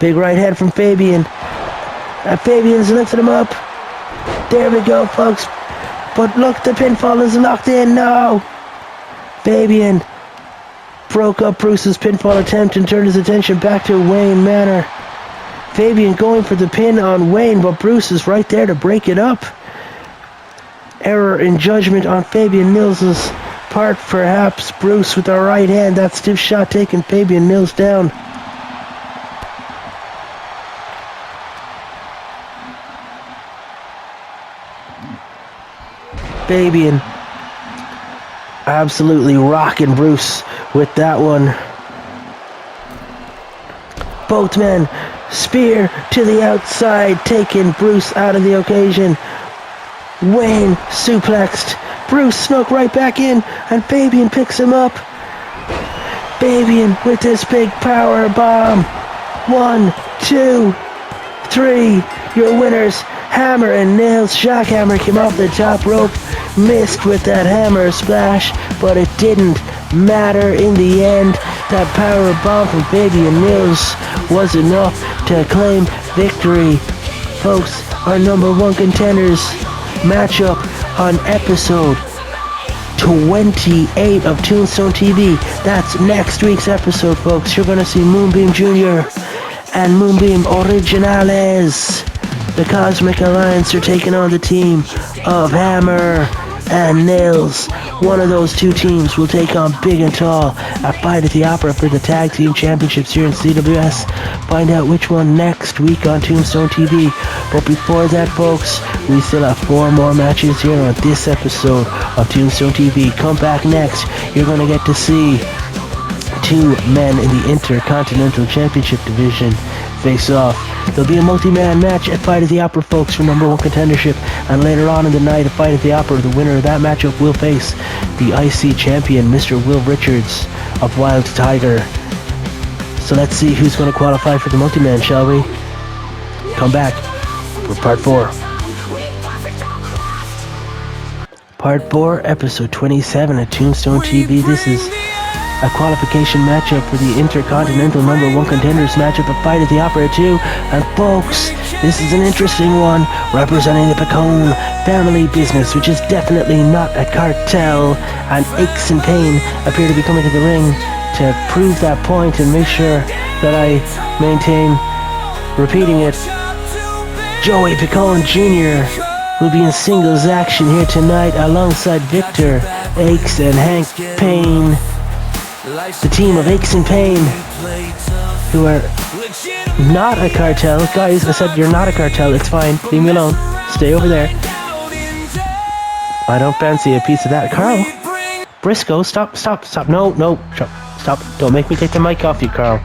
Big right hand from Fabian. And Fabian's lifted him up. There we go, folks. But look, the pinfall is locked in now. Fabian broke up Bruce's pinfall attempt and turned his attention back to Wayne Manor. Fabian going for the pin on Wayne, but Bruce is right there to break it up. Error in judgment on Fabian Nils' part, perhaps. Bruce with the right hand, that stiff shot taking Fabian Nils down. Fabian absolutely rocking Bruce with that one. Both men, spear to the outside, taking Bruce out of the occasion. Wayne suplexed. Bruce snuck right back in, and Fabian picks him up. Fabian with this big power bomb. 1, 2, 3. Your winners, hammer and nails. Jackhammer came off the top rope, missed with that hammer splash, but it didn't matter in the end. That power bomb from Fabian Mills was enough to claim victory. Folks, our number one contenders matchup on episode 28 of Tombstone TV. That's next week's episode, folks. You're going to see Moonbeam Jr. and Moonbeam Originales. The Cosmic Alliance are taking on the team of Hammer and Nails. One of those two teams will take on Big and Tall at Fight at the Opera for the Tag Team Championships here in CWS. Find out which one next week on Tombstone TV. But before that, folks, we still have 4 more matches here on this episode of Tombstone TV. Come back next. You're going to get to see 2 men in the Intercontinental Championship division face off. There'll be a multi-man match at Fight at the Opera, folks, for number 1 contendership, and later on in the night at Fight at the Opera, the winner of that matchup will face the IC champion, Mr. Will Richards of Wild Tiger. So let's see who's going to qualify for the multi-man, shall we? Come back for part 4. Part 4, episode 27 at Tombstone TV. This is a qualification matchup for the Intercontinental number 1 contenders matchup at Fight at the Opera 2. And folks, this is an interesting one, representing the Picone family business, which is definitely not a cartel. And Aches and Pain appear to be coming to the ring to prove that point and make sure that I maintain repeating it. Joey Picone Jr. will be in singles action here tonight alongside Victor Aches and Hank Payne. The team of Aches and Pain, who are not a cartel. Guys, I said you're not a cartel. It's fine. Leave me alone. Stay over there. I don't fancy a piece of that. Carl Briscoe, stop. No, stop. Don't make me take the mic off you, Carl.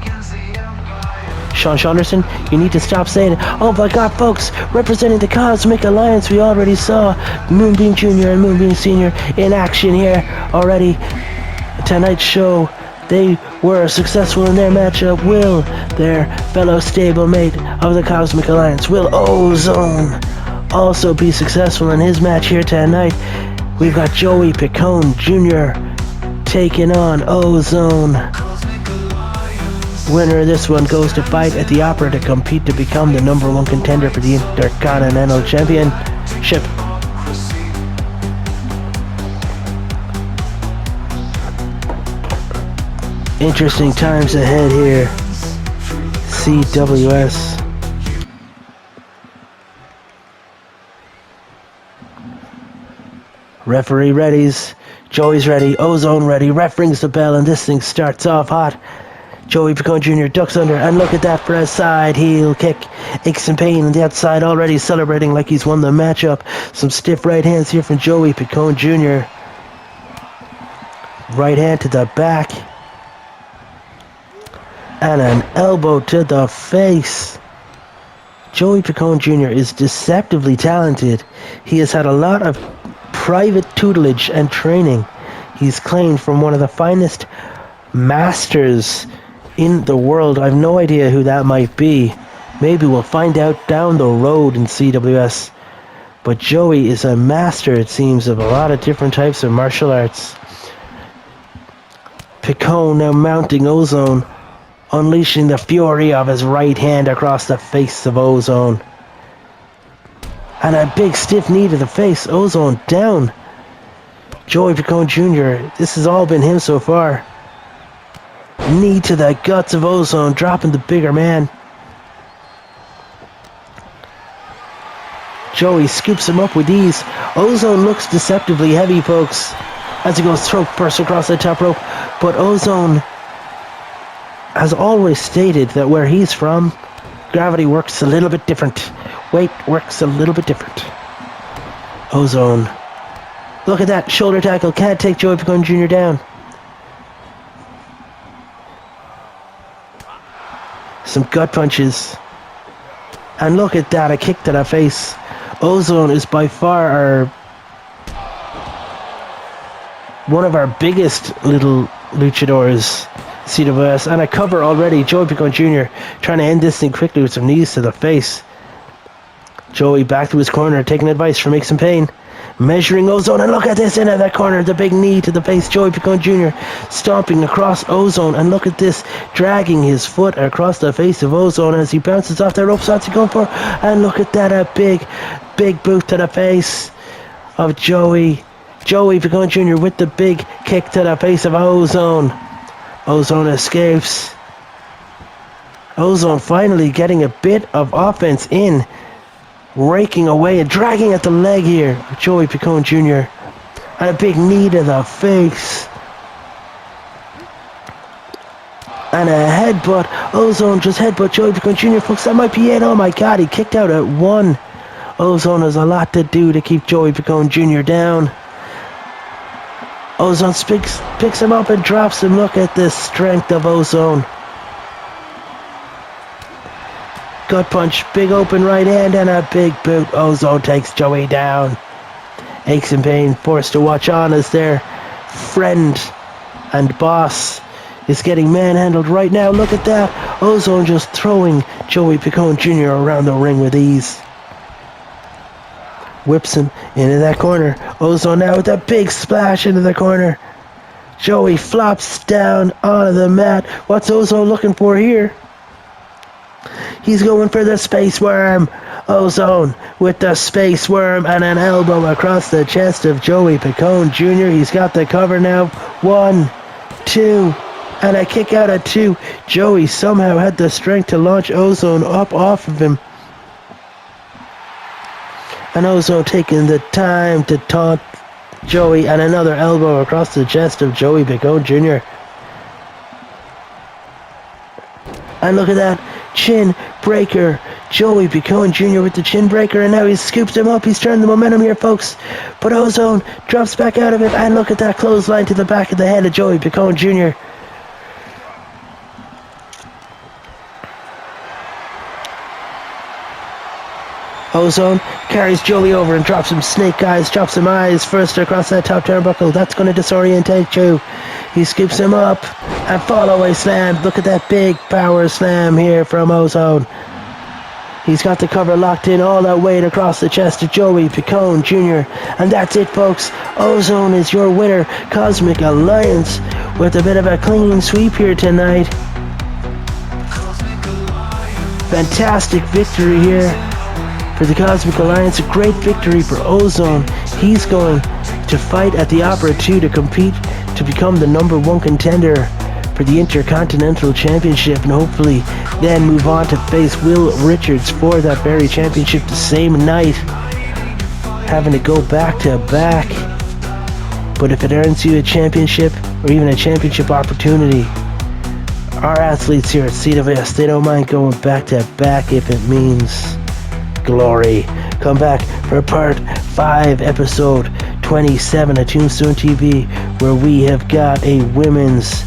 Sean Saunderson, you need to stop saying it. Oh my God, folks, representing the Cosmic Alliance, we already saw Moonbeam Jr. and Moonbeam Sr. in action here already. Tonight's show, they were successful in their matchup. Will their fellow stablemate of the Cosmic Alliance, Will Ozone, also be successful in his match here tonight? We've got Joey Picone Jr. taking on Ozone. Winner of this one goes to Fight at the Opera to compete to become the number 1 contender for the Intercontinental Championship. Interesting times ahead here. CWS. Referee readies. Joey's ready. Ozone ready. Ref rings the bell and this thing starts off hot. Joey Picone Jr. ducks under and look at that for a side heel kick. Aches and Pain on the outside already celebrating like he's won the matchup. Some stiff right hands here from Joey Picone Jr. Right hand to the back. And an elbow to the face. Joey Picone Jr. is deceptively talented. He has had a lot of private tutelage and training. He's claimed from one of the finest masters in the world. I have no idea who that might be. Maybe we'll find out down the road in CWS. But Joey is a master, it seems, of a lot of different types of martial arts. Picone now mounting Ozone, unleashing the fury of his right hand across the face of Ozone. And a big stiff knee to the face. Ozone down. Joey Picone Jr., this has all been him so far. Knee to the guts of Ozone, dropping the bigger man. Joey scoops him up with ease. Ozone looks deceptively heavy, folks, as he goes throat first across the top rope. But Ozone has always stated that where he's from, gravity works a little bit different. Weight works a little bit different. Ozone. Look at that shoulder tackle. Can't take Joey Picone Jr. down. Some gut punches. And look at that, a kick to the face. Ozone is by far one of our biggest little luchadors, CWS, and a cover already. Joey Picone Jr. trying to end this thing quickly with some knees to the face. Joey back to his corner, taking advice from Aches and Pain. Measuring Ozone, and look at this into that corner, the big knee to the face. Joey Picone Jr. stomping across Ozone, and look at this, dragging his foot across the face of Ozone as he bounces off the ropes. What's he going for? And look at that, a big boot to the face of Joey Picone Jr. with the big kick to the face of Ozone. Ozone escapes. Ozone finally getting a bit of offense in. Raking away and dragging at the leg here. Joey Picone Jr. And a big knee to the face. And a headbutt. Ozone just headbutt Joey Picone Jr. Folks, that might be it. Oh my god, he kicked out at 1. Ozone has a lot to do to keep Joey Picone Jr. down. Ozone picks him up and drops him. Look at the strength of Ozone. Gut punch, big open right hand, and a big boot. Ozone takes Joey down. Aches and Pain forced to watch on as their friend and boss is getting manhandled right now. Look at that. Ozone just throwing Joey Picone Jr. around the ring with ease. Whips him into that corner. Ozone now with a big splash into the corner. Joey flops down onto the mat. What's Ozone looking for here? He's going for the space worm. Ozone with the space worm and an elbow across the chest of Joey Picone Jr. He's got the cover now. 1, 2, and a kick out at 2. Joey somehow had the strength to launch Ozone up off of him. And Ozone taking the time to taunt Joey, and another elbow across the chest of Joey Picone Jr. And look at that. Chin breaker. Joey Picone Jr. with the chin breaker, and now he's scooped him up. He's turned the momentum here, folks. But Ozone drops back out of it, and look at that clothesline to the back of the head of Joey Picone Jr. Ozone carries Joey over and drops him snake eyes, drops him eyes first across that top turnbuckle. That's going to disorientate you. He scoops him up and follow-away slam. Look at that big power slam here from Ozone. He's got the cover locked in, all that weight across the chest of Joey Picone Jr. And that's it, folks. Ozone is your winner. Cosmic Alliance with a bit of a clean sweep here tonight. Fantastic victory here for the Cosmic Alliance. A great victory for Ozone. He's going to fight at the Opera 2 to compete to become the #1 contender for the Intercontinental Championship, and hopefully then move on to face Will Richards for that very championship the same night, having to go back to back. But if it earns you a championship or even a championship opportunity, our athletes here at CWS, they don't mind going back to back if it means glory. Come back for part 5, episode 27 of Tombstone TV, where we have got a women's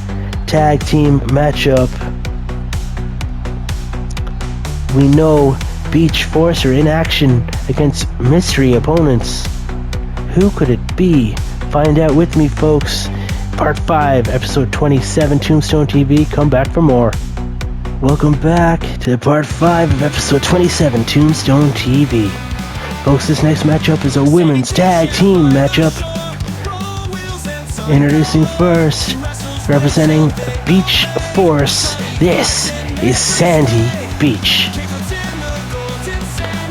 tag team matchup. We know Beach Force are in action against mystery opponents. Who could it be? Find out with me, folks. Part 5, episode 27, Tombstone TV. Come back for more. Welcome back to part 5 of episode 27, Tombstone TV. Folks, this next matchup is a women's tag team matchup. Introducing first, representing Beach Force, this is Sandy Beach.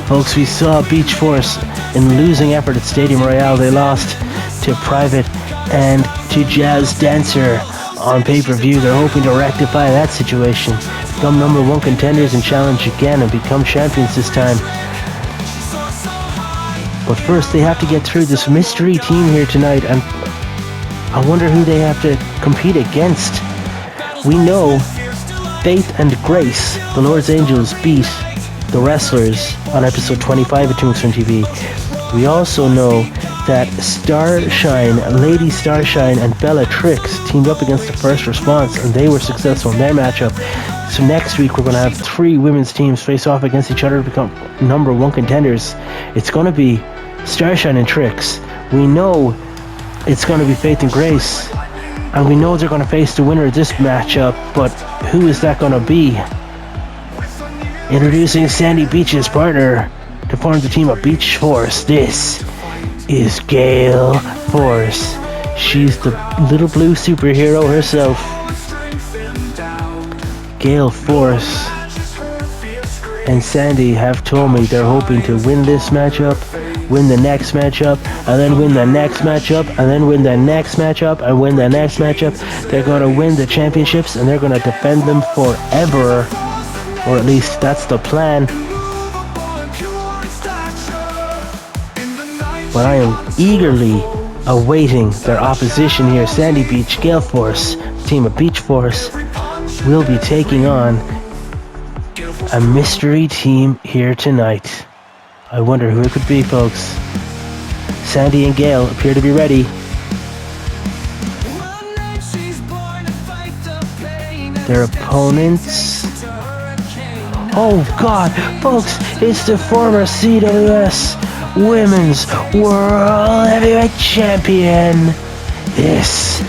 Folks, we saw Beach Force in losing effort at Stadium Royale. They lost to Private and to Jazz Dancer on pay-per-view. They're hoping to rectify that situation, become #1 contenders and challenge again and become champions this time. But first, they have to get through this mystery team here tonight, and I wonder who they have to compete against. We know Faith and Grace, the Lord's Angels, beat the Wrestlers on episode 25 of Tombstone TV. We also know that Lady Starshine and Bellatrix teamed up against the First Response, and they were successful in their matchup. So next week we're going to have 3 women's teams face off against each other to become number 1 contenders. It's going to be Starshine and Trix. We know it's going to be Faith and Grace, and we know they're going to face the winner of this matchup, but who is that going to be? Introducing Sandy Beach's partner to form the team of Beach Force. This is Gale Force. She's the little blue superhero herself. Gale Force and Sandy have told me they're hoping to win this matchup, win the next matchup, and then win the next matchup, and then win the next matchup, and win the next matchup. They're going to win the championships, and they're going to defend them forever. Or at least that's the plan. But I am eagerly awaiting their opposition here. Sandy Beach, Gale Force, team of Beach Force, will be taking on a mystery team here tonight. I wonder who it could be, folks. Sandy and Gale appear to be ready. Their opponents... Oh God, folks, it's the former CWS Women's World Heavyweight Champion. This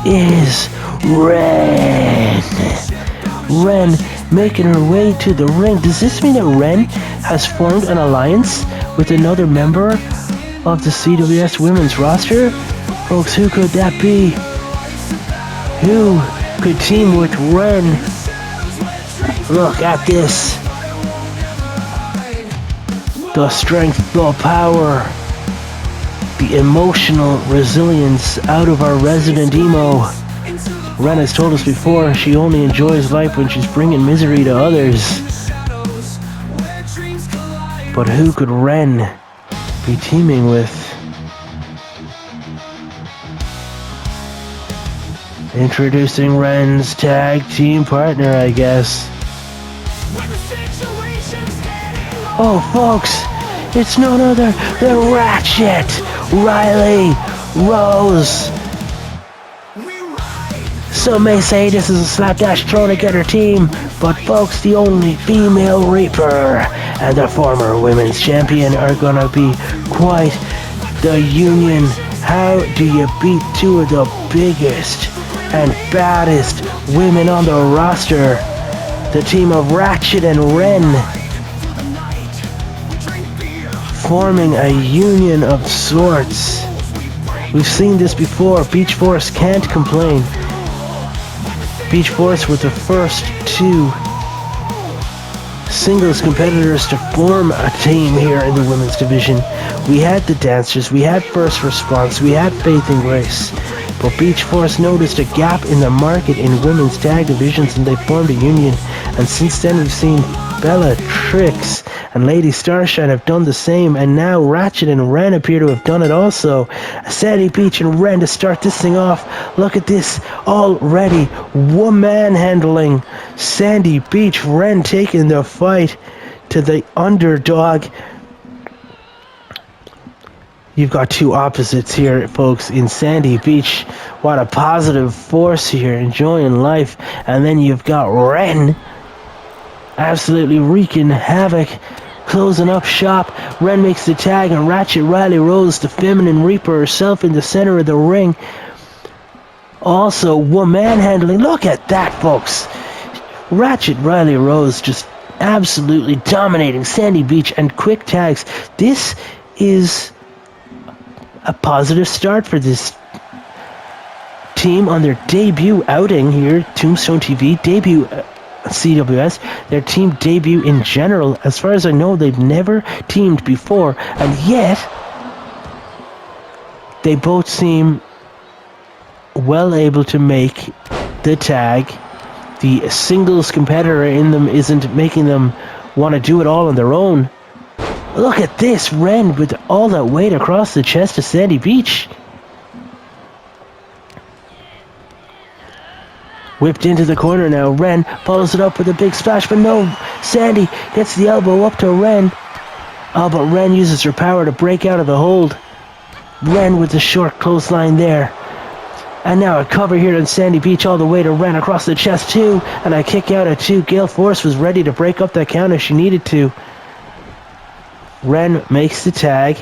is Ren. Ren making her way to the ring. Does this mean that Ren has formed an alliance with another member of the CWS Women's roster? Folks, who could that be? Who could team with Ren? Look at this. The strength, the power, the emotional resilience out of our resident emo. Ren has told us before she only enjoys life when she's bringing misery to others. But who could Ren be teaming with? Introducing Ren's tag team partner, I guess. Oh, folks, it's none other than Ratchet Riley Rose. Some may say this is a slapdash thrown together team, but folks, the only female Reaper and the former women's champion are gonna be quite the union. How do you beat 2 of the biggest and baddest women on the roster? The team of Ratchet and Ren, forming a union of sorts. We've seen this before. Beach Force can't complain. Beach Force were the first 2 singles competitors to form a team here in the women's division. We had the Dancers, we had First Response, we had Faith and Grace. But Beach Force noticed a gap in the market in women's tag divisions, and they formed a union. And since then we've seen Bellatrix and Lady Starshine have done the same, and now Ratchet and Ren appear to have done it also. Sandy Beach and Ren to start this thing off. Look at this, already woman handling. Sandy Beach, Ren taking the fight to the underdog. You've got 2 opposites here, folks, in Sandy Beach. What a positive force here, enjoying life. And then you've got Ren absolutely wreaking havoc, closing up shop. Ren makes the tag, and Ratchet Riley Rose, the feminine Reaper herself, in the center of the ring. Also, woman handling. Look at that, folks. Ratchet Riley Rose just absolutely dominating Sandy Beach, and quick tags. This is a positive start for this team on their debut outing here, Tombstone TV, debut CWS, their team debut in general. As far as I know, they've never teamed before, and yet they both seem well able to make the tag. The singles competitor in them isn't making them want to do it all on their own. Look at this, Ren with all that weight across the chest of Sandy Beach. Whipped into the corner now. Ren follows it up with a big splash, but no. Sandy gets the elbow up to Ren. Oh, but Ren uses her power to break out of the hold. Ren with the short clothesline there. And now a cover here on Sandy Beach all the way to Ren across the chest too. And a kick out at 2. Gale Force was ready to break up that count if she needed to. Ren makes the tag.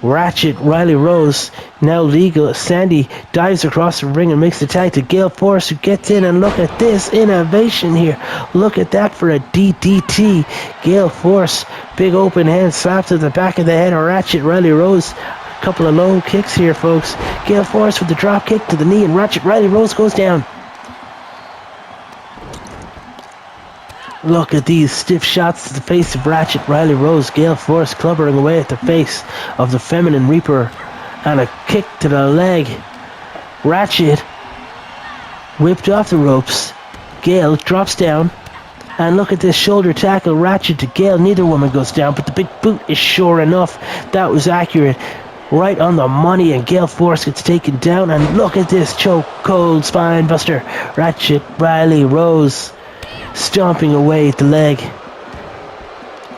Ratchet, Riley Rose, now legal. Sandy dives across the ring and makes the tag to Gale Force, who gets in, and look at this innovation here. Look at that for a DDT. Gale Force, big open hand, slaps at the back of the head of Ratchet, Riley Rose. Couple of low kicks here, folks. Gale Force with the drop kick to the knee, and Ratchet, Riley Rose goes down. Look at these stiff shots to the face of Ratchet, Riley Rose. Gale Force clubbering away at the face of the feminine Reaper. And a kick to the leg. Ratchet whipped off the ropes. Gale drops down. And look at this shoulder tackle. Ratchet to Gale. Neither woman goes down, but the big boot is sure enough. That was accurate. Right on the money, and Gale Force gets taken down. And look at this choke, cold spine buster. Ratchet, Riley Rose stomping away at the leg.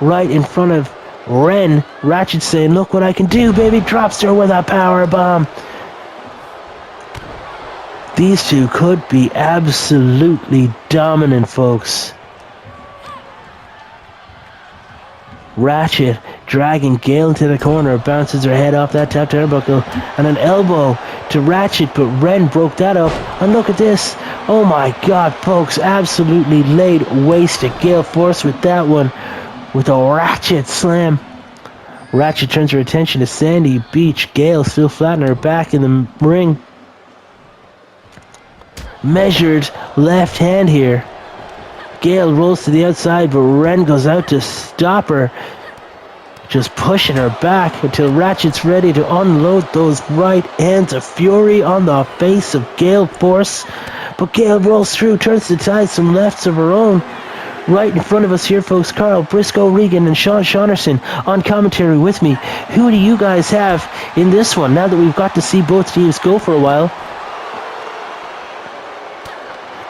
Right in front of Ren. Ratchet saying, look what I can do, baby. Drops her with a power bomb. These two could be absolutely dominant, folks. Ratchet dragging Gale into the corner, bounces her head off that top turnbuckle, and an elbow to Ratchet, but Ren broke that up. And look at this. Oh my god, folks, absolutely laid waste to Gale Force with that one, with a Ratchet slam. Ratchet turns her attention to Sandy Beach. Gale still flat on her back in the ring. Measured left hand here. Gale rolls to the outside, but Ren goes out to stop her. Just pushing her back until Ratchet's ready to unload those right hands of fury on the face of Gale Force. But Gale rolls through, turns to tie some lefts of her own. Right in front of us here, folks, Carl Briscoe Regan and Sean Shaughnessy on commentary with me. Who do you guys have in this one, now that we've got to see both teams go for a while?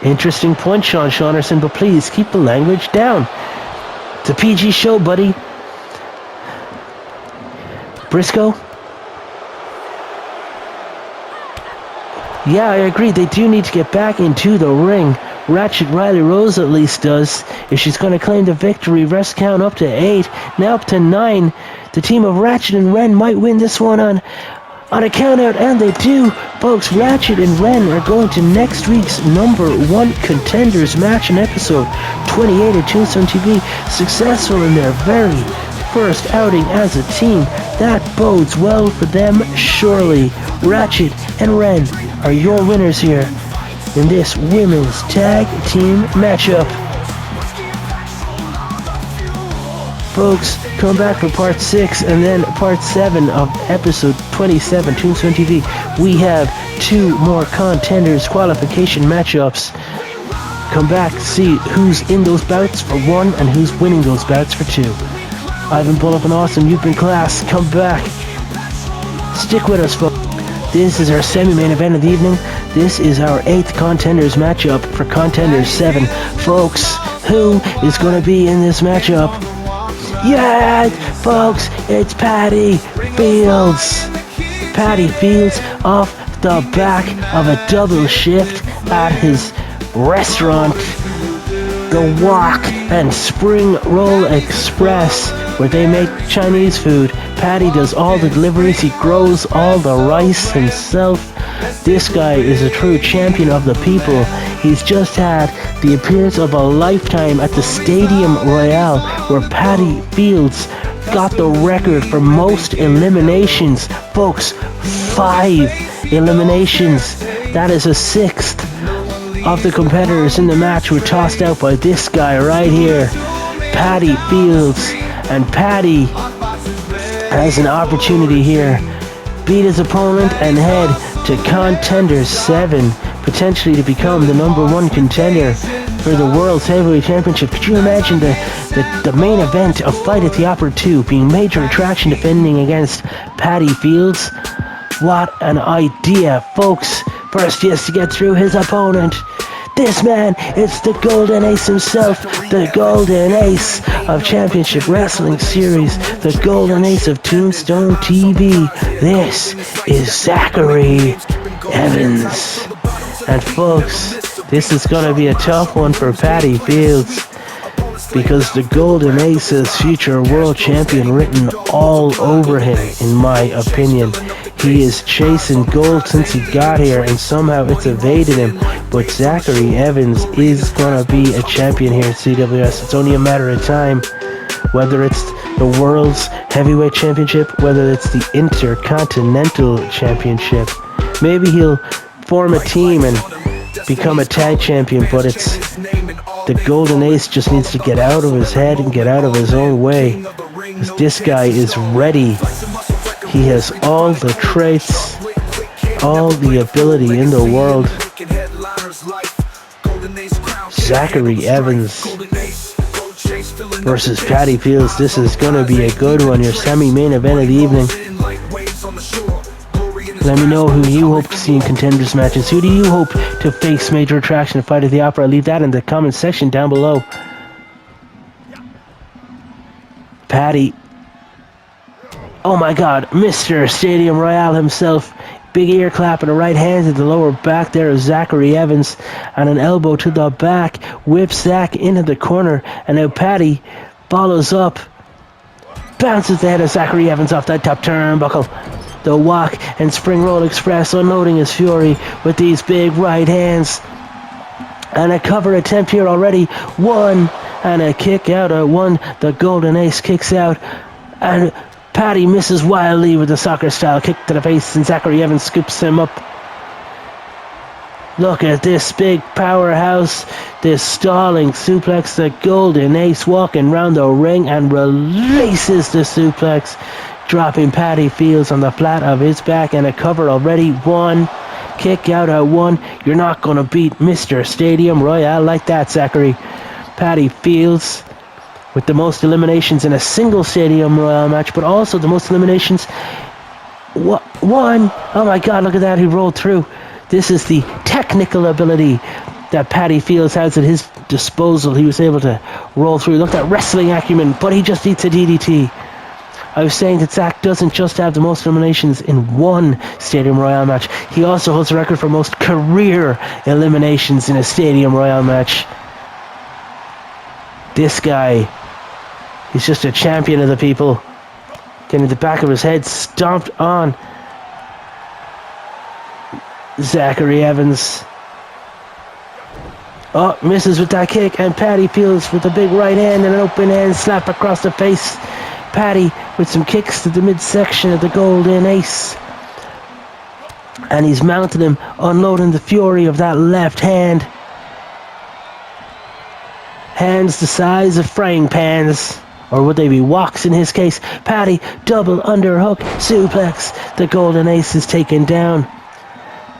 Interesting point, Sean Shaughnessy, but please keep the language down. It's a PG show, buddy. Briscoe? Yeah, I agree. They do need to get back into the ring. Ratchet Riley Rose at least does. If she's going to claim the victory, rest count up to 8. Now up to 9. The team of Ratchet and Ren might win this one on a count out, and they do. Folks, Ratchet and Ren are going to next week's number 1 contenders match in episode 28 of Tombstone TV. Successful in their very first outing as a team. That bodes well for them, surely. Ratchet and Ren are your winners here in this women's tag team matchup. Folks, come back for part 6 and then part 7 of episode 27, Tombstone TV. We have 2 more contenders qualification matchups. Come back to see who's in those bouts for 1 and who's winning those bouts for 2. I've been Bullet and Awesome. You've been class. Come back. Stick with us, folks. This is our semi-main event of the evening. This is our 8th contenders matchup for Contenders 7. Folks, who is going to be in this matchup? Yeah, folks, it's Patty Fields. Patty Fields off the back of a double shift at his restaurant, The Wok and Spring Roll Express, where they make Chinese food. Patty does all the deliveries. He grows all the rice himself. This guy is a true champion of the people. He's just had the appearance of a lifetime at the Stadium Royale, where Patty Fields got the record for most eliminations. Folks, 5 eliminations. That is a 6th of the competitors in the match were tossed out by this guy right here, Patty Fields. And Patty has an opportunity here. Beat his opponent and head to Contender 7, potentially to become the number 1 contender for the World's Heavyweight Championship. Could you imagine the main event of Fight at the Opera 2 being Major Attraction defending against Patty Fields? What an idea, folks. First, he has to get through his opponent. This man, it's the Golden Ace himself, the Golden Ace of Championship Wrestling Series, the Golden Ace of Tombstone TV. This is Zachary Evans. And folks, this is going to be a tough one for Patty Fields, because the Golden Ace has future world champion written all over him, in my opinion. He is chasing gold since he got here, and somehow it's evaded him. But Zachary Evans is going to be a champion here at CWS. It's only a matter of time. Whether it's the World's Heavyweight Championship, whether it's the Intercontinental Championship. Maybe he'll form a team and become a tag champion, but it's the Golden Ace just needs to get out of his head and get out of his own way. This guy is ready. He has all the traits, all the ability in the world. Zachary Evans versus Patty Fields. This is going to be a good one, your semi-main event of the evening. Let me know who you hope to see in contenders matches. Who do you hope to face major attraction at Fight at the Opera? Leave that in the comment section down below. Patty. Oh my God, Mr. Stadium Royale himself. Big ear clap and a right hand to the lower back there of Zachary Evans. And an elbow to the back. Whips Zach into the corner. And now Patty follows up. Bounces the head of Zachary Evans off that top turnbuckle. The walk and spring roll express, unloading his fury with these big right hands. And a cover attempt here already. One. And a kick out at one. The Golden Ace kicks out. And Patty misses wildly with the soccer style kick to the face. And Zachary Evans scoops him up. Look at this big powerhouse. This stalling suplex. The Golden Ace walking round the ring and releases the suplex, dropping Patty Fields on the flat of his back, and a cover already. One. Kick out at one. You're not going to beat Mr. Stadium Royale like that, Zachary. Patty Fields with the most eliminations in a single Stadium Royale match, but also the most eliminations. One. Oh my God, look at that. He rolled through. This is the technical ability that Patty Fields has at his disposal. He was able to roll through. Look at that wrestling acumen, but he just eats a DDT. I was saying that Zach doesn't just have the most eliminations in one Stadium Royale match. He also holds the record for most career eliminations in a Stadium Royale match. This guy, he's just a champion of the people. Getting the back of his head stomped on. Zachary Evans. Oh, misses with that kick, and Patty Fields with a big right hand and an open hand slap across the face. Patty with some kicks to the midsection of the Golden Ace. And he's mounted him, unloading the fury of that left hand. Hands the size of frying pans. Or would they be woks in his case? Patty, double underhook, suplex. The Golden Ace is taken down.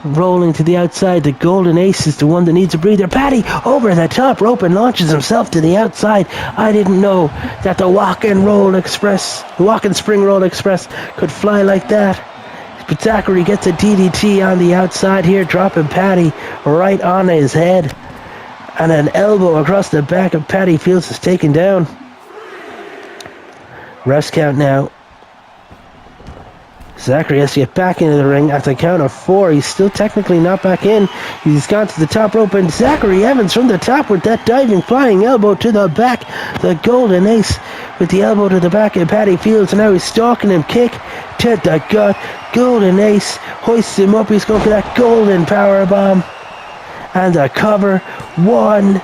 Rolling to the outside, the Golden Ace is the one that needs a breather. Patty over the top rope and launches himself to the outside. I didn't know that the walk and spring roll express could fly like that. But Zachary gets a DDT on the outside here, dropping Patty right on his head. And an elbow across the back of Patty Fields is taken down. Rest count now. Zachary has to get back into the ring at the count of 4. He's still technically not back in. He's gone to the top rope, and Zachary Evans from the top with that diving flying elbow to the back. The Golden Ace with the elbow to the back of Patty Fields, and now he's stalking him. Kick to the gut. Golden Ace hoists him up. He's going for that golden power bomb. And a cover. 1,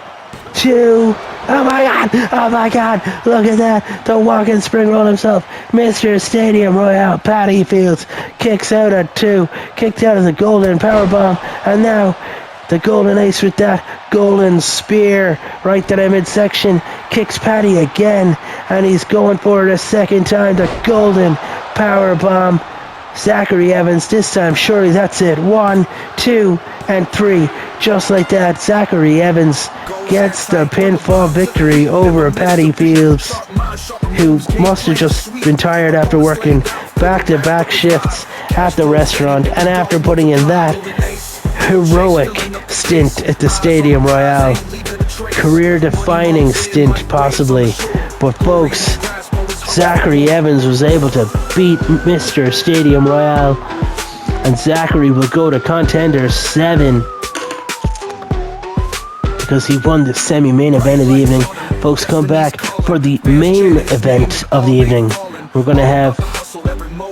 2. Oh my God! Oh my God! Look at that! The walking spring roll himself, Mr. Stadium Royale, Patty Fields, kicks out at 2, kicked out of the golden powerbomb, and now the Golden Ace with that golden spear right to the midsection, kicks Patty again, and he's going for it a second time. The golden powerbomb. Zachary Evans, this time surely that's it. 1, 2, and 3. Just like that, Zachary Evans gets the pinfall victory over Patty Fields, who must have just been tired after working back-to-back shifts at the restaurant and after putting in that heroic stint at the Stadium Royale. Career-defining stint, possibly. But folks, Zachary Evans was able to beat Mr. Stadium Royale, and Zachary will go to Contender 7 because he won the semi-main event of the evening. Folks, come back for the main event of the evening. We're going to have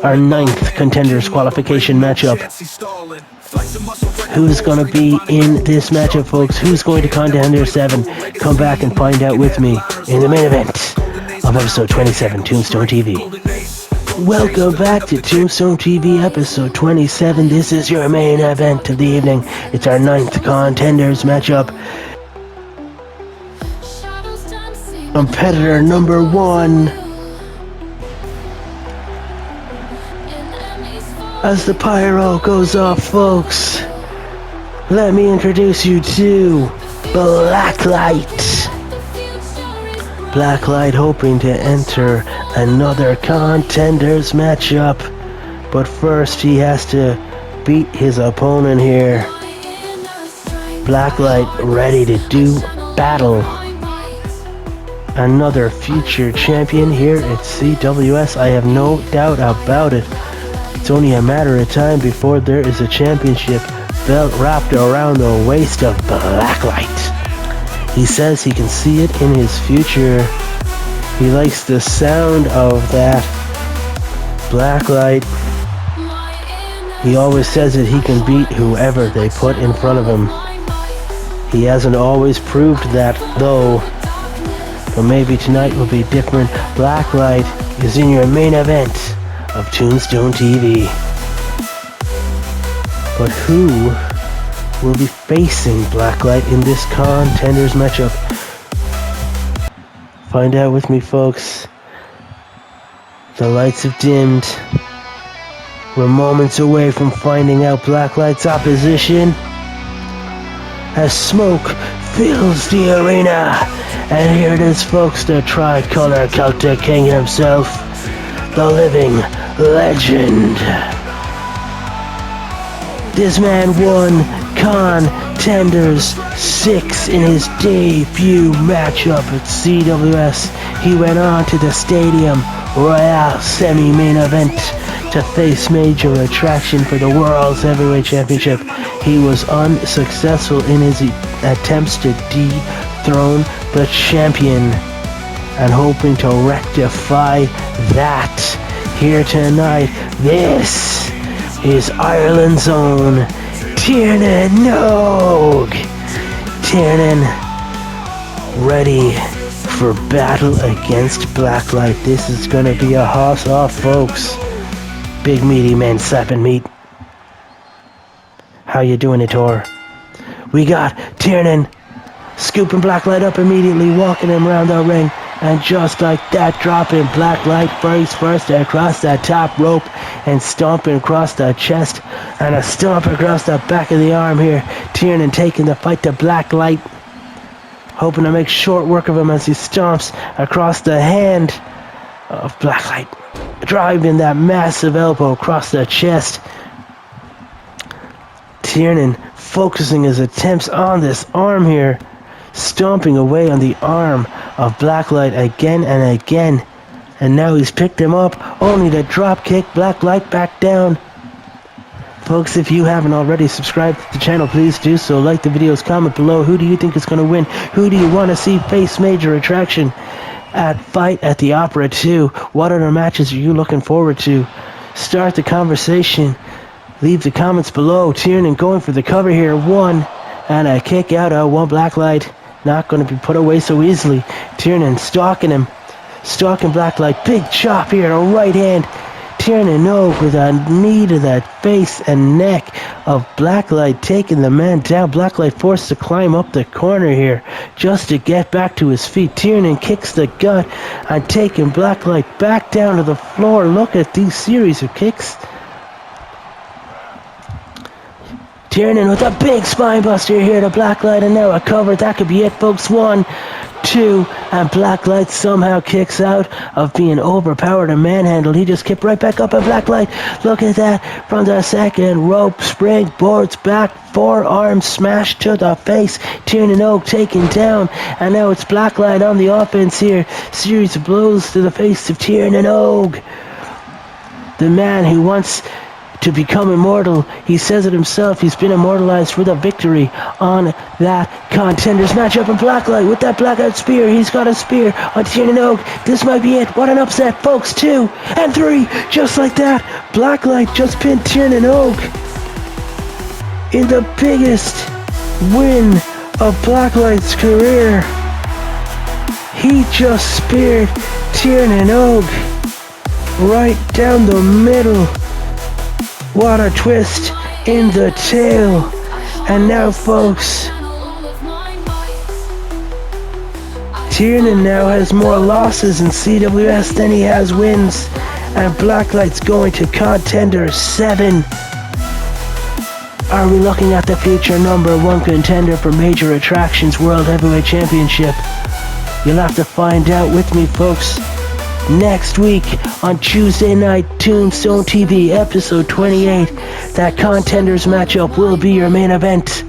our 9th Contenders qualification matchup. Who's going to be in this matchup, folks? Who's going to Contender 7? Come back and find out with me in the main event of episode 27, Tombstone TV. Welcome back to Tombstone TV episode 27. This is your main event of the evening. It's our 9th Contenders matchup. Competitor number 1. As the pyro goes off, folks, let me introduce you to Blacklight. Blacklight hoping to enter another Contenders matchup, but first he has to beat his opponent here. Blacklight ready to do battle. Another future champion here at CWS, I have no doubt about it. It's only a matter of time before there is a championship belt wrapped around the waist of Blacklight. He says he can see it in his future. He likes the sound of that. Blacklight. He always says that he can beat whoever they put in front of him. He hasn't always proved that though. But maybe tonight will be different. Blacklight is in your main event of Tombstone TV. But who will be facing Blacklight in this Contenders matchup? Find out with me, folks. The lights have dimmed. We're moments away from finding out Blacklight's opposition as smoke fills the arena. And here it is, folks, the tricolor Celtic King himself, the living legend. This man won Contenders 6 in his debut matchup at CWS. He went on to the Stadium Royale semi-main event to face Major Attraction for the World's Heavyweight Championship. He was unsuccessful in his attempts to dethrone the champion, and hoping to rectify that here tonight. This is Ireland's own Tiernan Nog. Tiernan ready for battle against Blacklight. This is gonna be a hoss off, folks. Big meaty men slapping meat. How you doing, Etor? We got Tiernan scooping Blacklight up immediately, walking him around the ring, and just like that, dropping Blacklight face first across that top rope and stomping across the chest and a stomp across the back of the arm here. Tiernan taking the fight to Blacklight, hoping to make short work of him as he stomps across the hand of Blacklight, driving that massive elbow across the chest. Tiernan focusing his attempts on this arm here, stomping away on the arm of Blacklight again and again. And now he's picked him up, only to drop kick Blacklight back down. Folks, if you haven't already subscribed to the channel, please do so. Like the videos, comment below. Who do you think is going to win? Who do you want to see face Major Attraction at Fight at the Opera 2? What other matches are you looking forward to? Start the conversation. Leave the comments below. Tiernan going for the cover here. One, and a kick out of one. Blacklight not going to be put away so easily. Tiernan stalking him. Stalking Blacklight. Big chop here. A right hand. Tiernan Nog with a knee to the face and neck of Blacklight, taking the man down. Blacklight forced to climb up the corner here just to get back to his feet. Tiernan kicks the gut and taking Blacklight back down to the floor. Look at these series of kicks. Tiernan with a big spine buster here to Blacklight, and now a cover. That could be it, folks. 1, 2, and Blacklight somehow kicks out of being overpowered and manhandled. He just kicked right back up, and Blacklight, look at that, from the second rope, springboards back, forearm smash to the face, Tiernan Oak taken down, and now it's Blacklight on the offense here. Series of blows to the face of Tiernan Oak, the man who wants to become immortal. He says it himself. He's been immortalized with a victory on that contenders matchup. And Blacklight with that blackout spear. He's got a spear on Tiernan Oak. This might be it. What an upset, folks. 2 and 3, just like that. Blacklight just pinned Tiernan Oak in the biggest win of Blacklight's career. He just speared Tiernan Oak right down the middle. What a twist in the tail. And now, folks, Tiernan now has more losses in CWS than he has wins. And Blacklight's going to contender 7. Are we looking at the future number 1 contender for Major Attractions World Heavyweight Championship? You'll have to find out with me, folks. Next week on Tuesday night, Tombstone TV, episode 28. That contenders matchup will be your main event.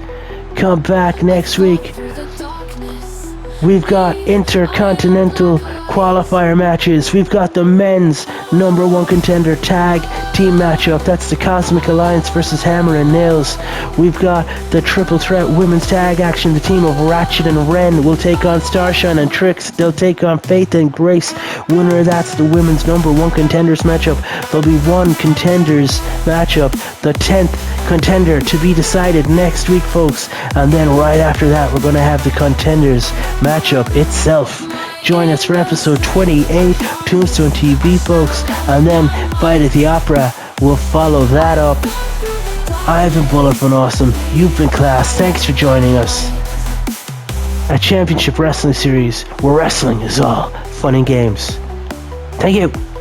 Come back next week. We've got intercontinental qualifier matches. We've got the men's number 1 contender tag team matchup. That's the Cosmic Alliance versus Hammer and Nails. We've got the triple threat women's tag action. The team of Ratchet and Ren will take on Starshine and Trix. They'll take on Faith and Grace. Winner of that's the women's number 1 contenders matchup. There'll be 1 contenders matchup, the 10th contender to be decided next week, folks. And then right after that, we're going to have the contenders matchup itself. Join us for episode 28 of Tombstone TV, folks. And then Fight at the Opera will follow that up. I've been Bullet from Awesome. You've been Class. Thanks for joining us. A championship wrestling series where wrestling is all fun and games. Thank you.